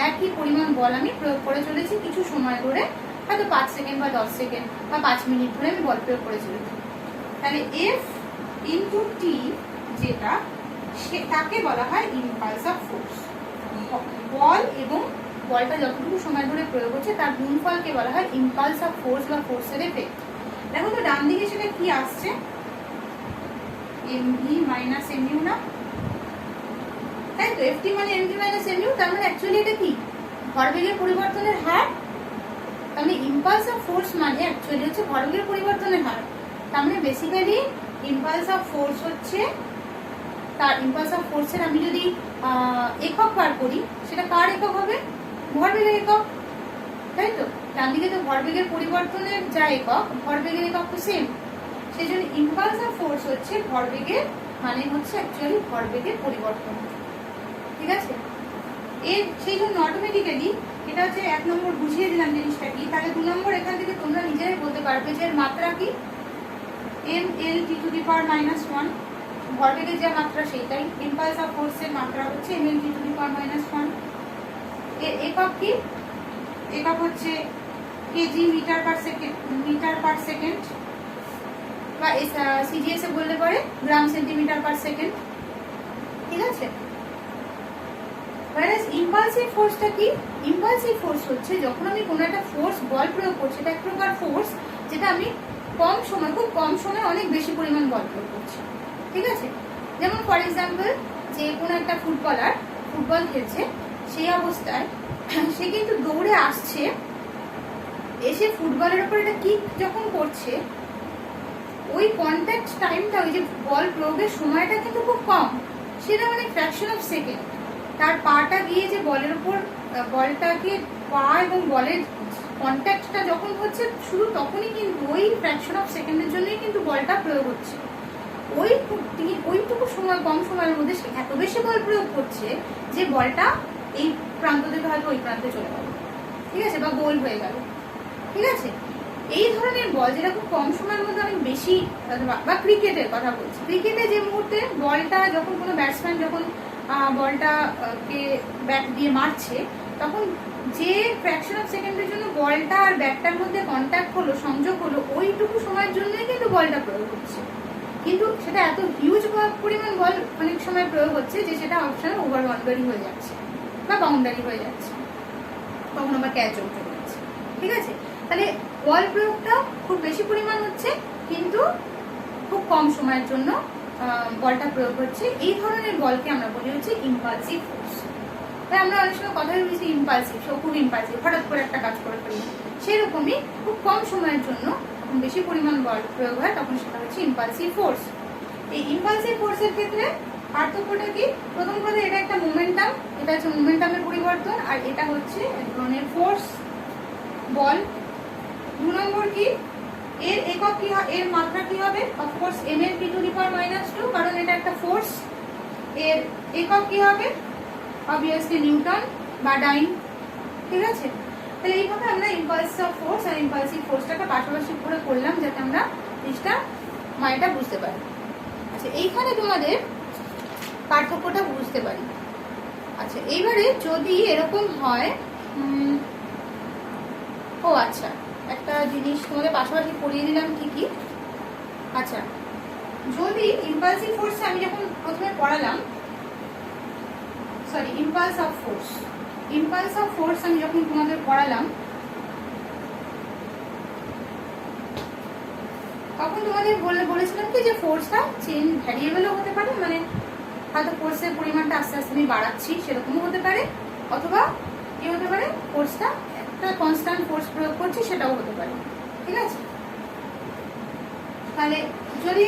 একই পরিমাণ বল আমি প্রয়োগ করে চলেছি কিছু সময় ধরে, হয়তো 5 সেকেন্ড বা 10 সেকেন্ড বা 5 মিনিট ধরে আমি বল প্রয়োগ করে চলেছি। তাহলে F ইন্টু টি যেটা, তাকে বলা হয় ইম্পালস অফ ফোর্স। বল এবং বলটা যতটুকু সময় ধরে প্রয়োগ হচ্ছে তার গুণফলকে বলা হয় ইম্পালস অফ ফোর্স বা ফোর্সের এফেক্ট। দেখো তো ডান দিকে সেটা কি আসছে? mv মাইনাস mu না, তাই তো? ft মানে mv মাইনাস mu, তার মানে অ্যাকচুয়ালি এটা কি? ভরবেগের পরিবর্তনের হার। তাহলে ইম্পালস অফ ফোর্স মানে অ্যাকচুয়ালি হচ্ছে ভরবেগের পরিবর্তনের হার। তার মানে বেসিক্যালি ইম্পালস অফ ফোর্স হচ্ছে, তার ইম্পালস অফ ফোর্সের আমি যদি একক বার করি, সেটা কার একক হবে? ভরবেগের একক, তাই তো? ডান দিকে তো ভরবেগের পরিবর্তনের যা একক, ভরবেগের একক তো সেম। সেই জন্য ইম্পালস অফ ফোর্স হচ্ছে ভরবেগের, মানে হচ্ছে অ্যাকচুয়ালি ভরবেগের পরিবর্তন। ঠিক আছে, এর সেই জন্য অটোমেটিক্যালি এটা হচ্ছে 1 নম্বর বুঝিয়ে দিলাম জিনিসটা কি। তাহলে 2 নম্বর এখান থেকে তোমরা নিজেরাই বলতে পারবে যে এর মাত্রা কি? mLt⁻⁻1, ভরবেগের যা মাত্রা সেইটাই। ইম্পালস অফ ফোর্সের মাত্রা হচ্ছে mLt⁻⁻1। এর একক কি? একক হচ্ছে কেজি মিটার পার সেকেন্ড, বা সিজিএস এ বললে পরে গ্রাম সেন্টিমিটার পার সেকেন্ড। ঠিক আছে, ইম্পালসিভ ফোর্সটা কি? ইম্পালসিভ ফোর্স হচ্ছে যখন আমি কোনো একটা ফোর্স বল প্রয়োগ করছি, এটা এক প্রকার ফোর্স যেটা আমি কম সময়, খুব কম সময় অনেক বেশি পরিমাণ বল প্রয়োগ করছি। ঠিক আছে, যেমন ফর এক্সাম্পল যে কোনো একটা ফুটবলার ফুটবল খেলছে, সেই অবস্থায় সে কিন্তু দৌড়ে আসছে, এসে ফুটবলের উপর এটা কিক যখন করছে, ওই কন্ট্যাক্ট টাইমটা, ওই যে বল প্রয়োগের সময়টা কিন্তু খুব কম, সেটা মানে ফ্র্যাকশন অফ সেকেন্ড। তার পাটা গিয়ে যে বলের উপর, বলটাকে পা এবং বলের কন্ট্যাক্টটা যখন হচ্ছে, শুধু তখনই কিন্তু ওই ফ্র্যাকশন অফ সেকেন্ডের জন্যই কিন্তু বলটা প্রয়োগ হচ্ছে। ওইটুকু সময়, কম সময়ের মধ্যে সে এত বেশি বল প্রয়োগ করছে যে বলটা এই প্রান্ত থেকে হয়তো ওই প্রান্তে চলে গেল। ঠিক আছে, বা গোল হয়ে গেল। ঠিক আছে, এই ধরনের বল যেটা খুব কম সময়ের মধ্যে অনেক বেশি, বা ক্রিকেটের কথা বলছি, ক্রিকেটে যে মুহূর্তে বলটা যখন কোনো ব্যাটসম্যান যখন বলটাকে ব্যাট দিয়ে মারছে, তখন যে ফ্র্যাকশন অফ সেকেন্ডের জন্য বলটা আর ব্যাটটার মধ্যে কন্ট্যাক্ট হলো, সংযোগ হলো, ওইটুকু সময়ের জন্যই কিন্তু বলটা প্রয়োগ হচ্ছে। কিন্তু সেটা এত হিউজ পরিমাণ বল অনেক সময় প্রয়োগ হচ্ছে যে সেটা অপশনে ওভার বাউন্ডারি হয়ে যাচ্ছে বা বাউন্ডারি হয়ে যাচ্ছে, তখন আবার ক্যাচ আউট হয়ে যাচ্ছে। ঠিক আছে, তাহলে বল প্রয়োগটা খুব বেশি পরিমাণ হচ্ছে কিন্তু খুব কম সময়ের জন্য বলটা প্রয়োগ হচ্ছে। এই ধরনের বলকে আমরা বলি হচ্ছে ইম্পালসিভ ফোর্স। তাই আমরা অনেক সময় কথা বলছি ইম্পালসিভ, সে খুব ইম্পালসিভ, হঠাৎ করে একটা কাজ করে ফেলি, সেরকমই খুব কম সময়ের জন্য যখন বেশি পরিমাণ বল প্রয়োগ হয় তখন সেটা হচ্ছে ইম্পালসিভ ফোর্স। এই ইম্পালসিভ ফোর্সের ক্ষেত্রে পার্থক্যটা কি? প্রথম কথা এটা একটা মোমেন্টাম, এটা হচ্ছে মোমেন্টামের পরিবর্তন, আর এটা হচ্ছে এক ধরনের ফোর্স বল। 2 নম্বর কি, এর একক কি হবে, এর মাত্রা কি হবে? অফকোর্স mn p⁻², কারণ এটা একটা ফোর্স। এর একক কি হবে? অবভিয়াসলি নিউটন বা ডাইন। ঠিক আছে, তাহলে এইভাবে আমরা ইম্পালস অফ ফোর্স আর ইম্পালসিভ ফোর্সটাকে পাশাপাশি করে করলাম যাতে আমরা জিনিসটা মানেটা বুঝতে পারি। আচ্ছা, এইখানে তোমাদের পার্থক্যটা বুঝতে পারি। আচ্ছা, এইবারে যদি এরকম হয়, ও আচ্ছা একটা জিনিস তোমাদের পাশাপাশি পড়িয়ে দিলাম ঠিকই। আচ্ছা, যদি ইম্পালসিভ ফোর্সে আমি যখন প্রথমে পড়ালাম, সরি ইম্পালস অফ ফোর্স আমি যখন তোমাদের পড়ালাম তখন তোমাদের বলেছিলাম কি যে ফোর্সটা চেঞ্জ ভ্যারিয়েবলও হতে পারে, মানে হয়তো ফোর্সের পরিমাণটা আস্তে আস্তে আমি বাড়াচ্ছি সেরকমও হতে পারে, অথবা কি হতে পারে ফোর্সটা একটা কনস্ট্যান্ট ফোর্স প্রয়োগ করছি সেটাও হতে পারে। ঠিক আছে, তাহলে যদি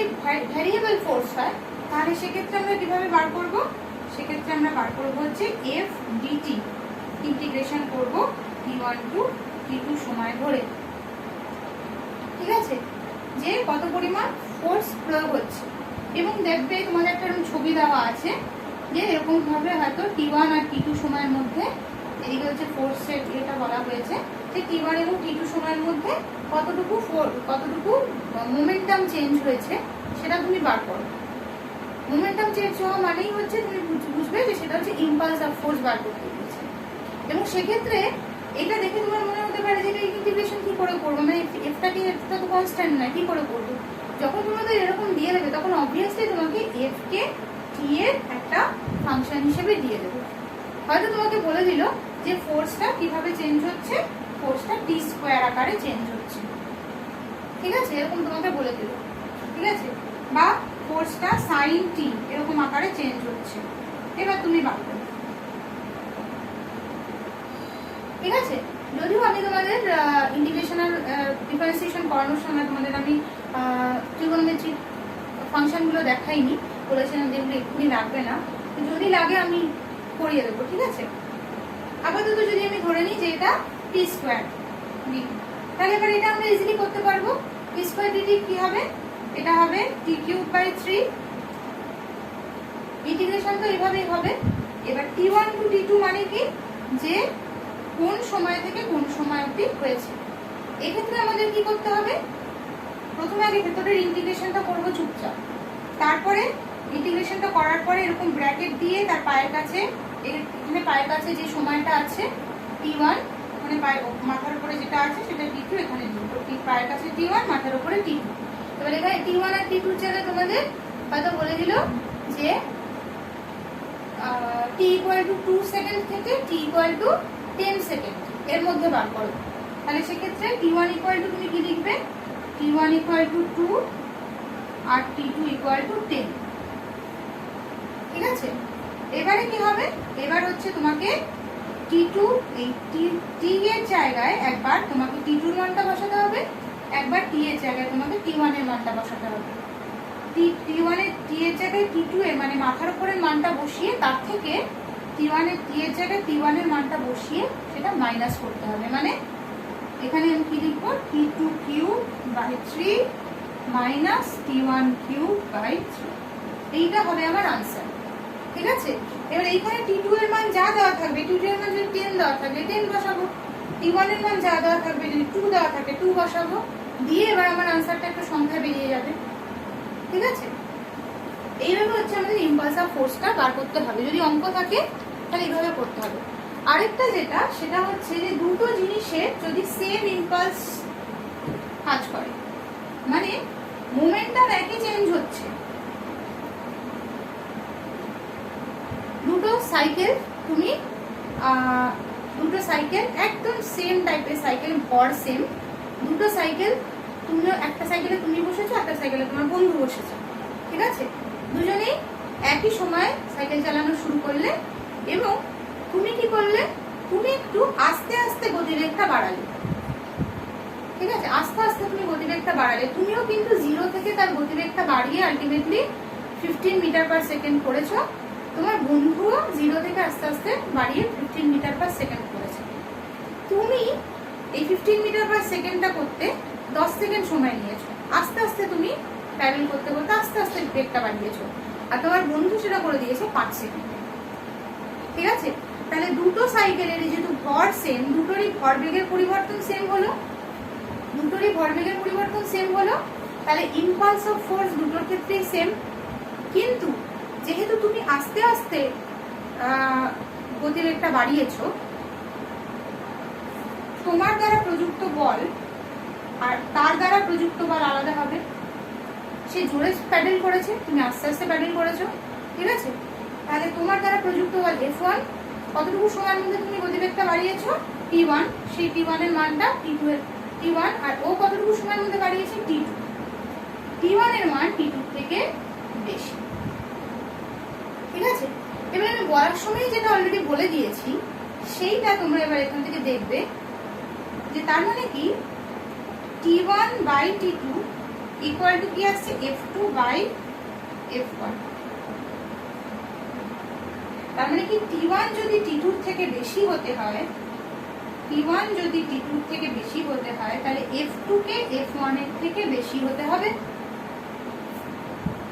ভ্যারিয়েবল ফোর্স হয় তাহলে সেক্ষেত্রে আমরা কিভাবে বার করব? সেক্ষেত্রে আমরা বার করব হচ্ছে এফ ডিটি, ইন্টিগ্রেশন করব t1 টু t2 সময় ধরে। ঠিক আছে, যে কত পরিমাণ ফোর্স প্রয়োগ হচ্ছে, এবং দেখবে তোমাদের একটা এরকম ছবি দেওয়া আছে যে এরকম ভাবে হয়তো t1 আর t2 সময়ের মধ্যে, এদিকে হচ্ছে ফোর্সের এটা বলা হয়েছে যে t1 এবং t2 সময়ের মধ্যে কতটুকু মোমেন্টাম চেঞ্জ হয়েছে সেটা তুমি বার করো। মোমেন্টাম চেঞ্জ হওয়া মানেই হচ্ছে তুমি বুঝবে যে সেটা হচ্ছে ইম্পালস অফ ফোর্স বার করতে দিয়েছে। এবং সেক্ষেত্রে এটা দেখে তোমার মনে হতে পারে যে ইন্টিগ্রেশন কি করে করবো, মানে এফটা তো কনস্ট্যান্ট নয়, কি করে করবো? যখন তোমাদের এরকম দিয়ে দেবে তখন অবভিয়াসলি তোমাকে এফ কে টি এর একটা ফাংশন হিসেবে দিয়ে দেবে। হয়তো তোমাকে বলে দিল যে ফোর্সটা কিভাবে চেঞ্জ হচ্ছে, ফোর্সটা টি স্কোয়ার আকারে চেঞ্জ হচ্ছে। ঠিক আছে, এরকম তোমাকে বলে দিল। ঠিক আছে, বা ফোর্সটা সাইন টি এরকম আকারে চেঞ্জ হচ্ছে। এবার তুমি বার করো। ঠিক আছে, যদিও আমি তোমাদের ইন্টিগ্রেশনাল ডিফারেন্সিয়েশন করানোর সময় তোমাদের আমি ট্রিগোনোমেট্রিক ফাংশনগুলো দেখাইনি, বলেছিলাম যেগুলো এক্ষুনি লাগবে না, যদি লাগে আমি করিয়ে দেবো। ঠিক আছে, আপাতত যদি আমি ধরে নিই যে এটা টি স্কোয়ার ডিটি, তাহলে এবার এটা আমরা ইজিলি করতে পারবো। টি স্কোয়ার ডিটি কি হবে? এটা হবে t³/3। ইন্টিগ্রেশন তো এইভাবেই হবে। এবার t1 টু t2 মানে কি, যে কোন সময় থেকে কোন সময় অবধি হয়েছে। এক্ষেত্রে আমাদের কি করতে হবে? প্রথমে আগে ভেতরের ইন্টিগ্রেশনটা করবো চুপচাপ, তারপরে ইন্টিগ্রেশনটা করার পরে এরকম ব্র্যাকেট দিয়ে তার পায়ের কাছে, এখানে পায়ের কাছে যে সময়টা আছে t1, মানে মাথার উপরে যেটা আছে সেটা t2, এখানে পায়ের কাছে t1, মাথার উপরে t2। এবার এখানে t1 আর t2 জায়গায় তোমাদের হয়তো বলে দিল যে t=2 সেকেন্ড থেকে t=10 সেকেন্ড এর মধ্যে বার করো। তাহলে সেক্ষেত্রে t1 তুমি কি লিখবে? t1 = 2 আর t2 = 10। ঠিক আছে, এবারে কি হবে? এবার হচ্ছে তোমাকে t2 এই t এর জায়গায় একবার তোমাকে t2 এর মানটা বসাতে হবে, একবার t এর জায়গায় তোমাকে t1 এর মানটা বসাতে হবে। t1 এর t এর জায়গায় t2 এর মানে মাথার উপরের মানটা বসিয়ে তার থেকে t1 এর t এর জায়গায় t1 এর মানটা বসিয়ে সেটা মাইনাস করতে হবে। মানে এখানে আমি কি লিখবো? t2³/3 minus t1³/3। এইটা হবে আমার আনসার। ঠিক আছে, এবার এইখানে t2 এর মান যা দেওয়া থাকবে, t2 এর মান যদি 10 দেওয়া থাকবে 10 বসাবো, t1 এর মান যা দেওয়া থাকবে যদি 2 দেওয়া থাকে 2 বসাবো, দিয়ে এবার আমার আনসারটা একটা সংখ্যা বেরিয়ে যাবে। ঠিক আছে, এইভাবে হচ্ছে আমাদের ইম্পালস অফ ফোর্সটা বার করতে হবে। যদি অঙ্ক থাকে তাহলে এইভাবে করতে হবে। আরেকটা যেটা, সেটা হচ্ছে যে দুটো জিনিসের যদি সেম ইম্পালস কাজ করে, মানে মোমেন্টাম একই চেঞ্জ হচ্ছে। দুটো সাইকেল তুমি দুটো সাইকেল একদম সেম টাইপের সাইকেল, ভর সেম, দুটো সাইকেল তুমিও, একটা সাইকেলে তুমি বসেছো, একটা সাইকেলে তোমার বন্ধু বসেছো, ঠিক আছে? দুজনেই একই সময় সাইকেল চালানো শুরু করলে এবং তুমি কি করলে, তুমি একটু আস্তে আস্তে গতিবেগটা বাড়ালে, ঠিক আছে? আস্তে আস্তে তুমি গতিবেগটা বাড়ালে, তুমিও কিন্তু 0 থেকে তার গতিবেগটা বাড়িয়ে আলটিমেটলি 15 মিটার পার সেকেন্ড করেছো। তোমার বন্ধুও 0 থেকে আস্তে আস্তে বাড়িয়ে 15 মিটার পার সেকেন্ড করেছে। তুমি এই 15 মিটার পার সেকেন্ডটা করতে 10 সেকেন্ড সময় নিয়েছো। আস্তে আস্তে তুমি ট্রাভেল করতে করতে আস্তে আস্তে বেগটা বাড়িয়েছো, আর তোমার বন্ধু সেটা করে দিয়েছে 5 সেকেন্ড, ঠিক আছে? তাহলে দুটো সাইকেলের যেহেতু ভর সেম, দুটোরই ভরবেগের পরিবর্তন সেম হলো, দুটোরই ভরবেগের পরিবর্তন সেম হলো, তাহলে ইম্পালস অফ ফোর্স দুটোর ক্ষেত্রেই সেম। কিন্তু যেহেতু তুমি আস্তে আস্তে গতিবেগটা বাড়িয়েছো, তোমার দ্বারা প্রযুক্ত বল আর তার দ্বারা প্রযুক্ত বল আলাদা হবে। সে জোরে প্যাডেল করেছে, তুমি আস্তে আস্তে প্যাডেল করেছো, ঠিক আছে? তাহলে তোমার দ্বারা প্রযুক্ত বল F1, কতটুকু সময়ের মধ্যে তুমি গতিবেগটা বাড়িয়েছো T1, সেই T1 এর মানটা T2 এর T1, আর ও কতটুকু সময়ের মধ্যে বাড়িয়েছে T2, T1 এর মান T2 থেকে বেশি, ঠিক আছে? এবার আমি বলার সময় যেটা অলরেডি বলে দিয়েছি সেইটা তোমরা এবার এখান থেকে দেখবে যে তার মানে কি T1 by T2 equal to কি আসছে F2 বাই F1। তার মানে কি T1 যদি T2 থেকে বেশি হতে হয়, T1 যদি T2 থেকে বেশি হতে হয়, তাহলে F2 কে F1 এর থেকে বেশি হতে হবে।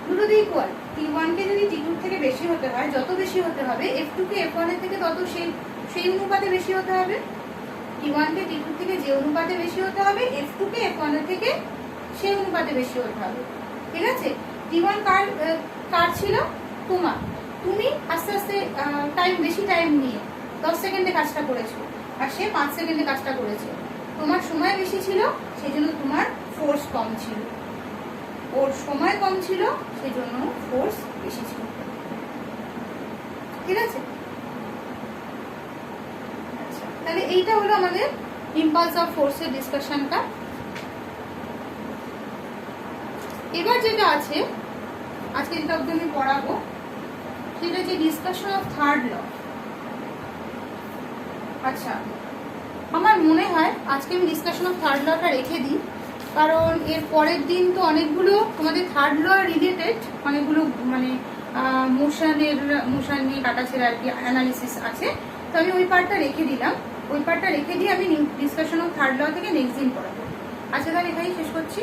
দুটো ইকুয়াল। T1 কে যদি T2 থেকে বেশি হতে হয়, যত বেশি হতে হবে, F2 কে F1 এর থেকে তত সেই অনুপাতে বেশি হতে হবে। T1 কে T2 থেকে যে অনুপাতে বেশি হতে হবে, F2 কে F1 এর থেকে সেই অনুপাতে বেশি হতে হবে, ঠিক আছে? T1 কার ছিল? তোমার। তুমি আস্তে আস্তে বেশি টাইম নিয়ে 10 সেকেন্ডে কাজটা করেছো, আর সে 5 সেকেন্ডে কাজটা করেছে। তোমার সময় বেশি ছিল, সেই জন্য তোমার ফোর্স কম ছিল। ওর সময় কম ছিল, সেই জন্য ফোর্স বেশি ছিল, ঠিক আছে? আচ্ছা, তাহলে এইটা হলো আমাদের ইম্পালস অফ ফোর্সের ডিসকাশনটা। এবার যেটা আছে আজকে যেটা অবধি আমি পড়াবো, সেটা হচ্ছে ডিসকাশন অফ থার্ড ল। আচ্ছা, আমার মনে হয় আজকে আমি ডিসকাশন অফ থার্ড লটা রেখে দিই, কারণ এর পরের দিন তো অনেকগুলো তোমাদের থার্ড ল রিলেটেড অনেকগুলো মানে মোশন নিয়ে কাটাছেড়া আর কি অ্যানালিসিস আছে। তো আমি ওই পার্টটা রেখে দিলাম, ওই পার্টটা রেখে দিয়ে আমি ডিসকাশন অফ থার্ড ল থেকে নেক্সট দিন পড়াবো। আচ্ছা, তাহলে এখানেই শেষ করছি।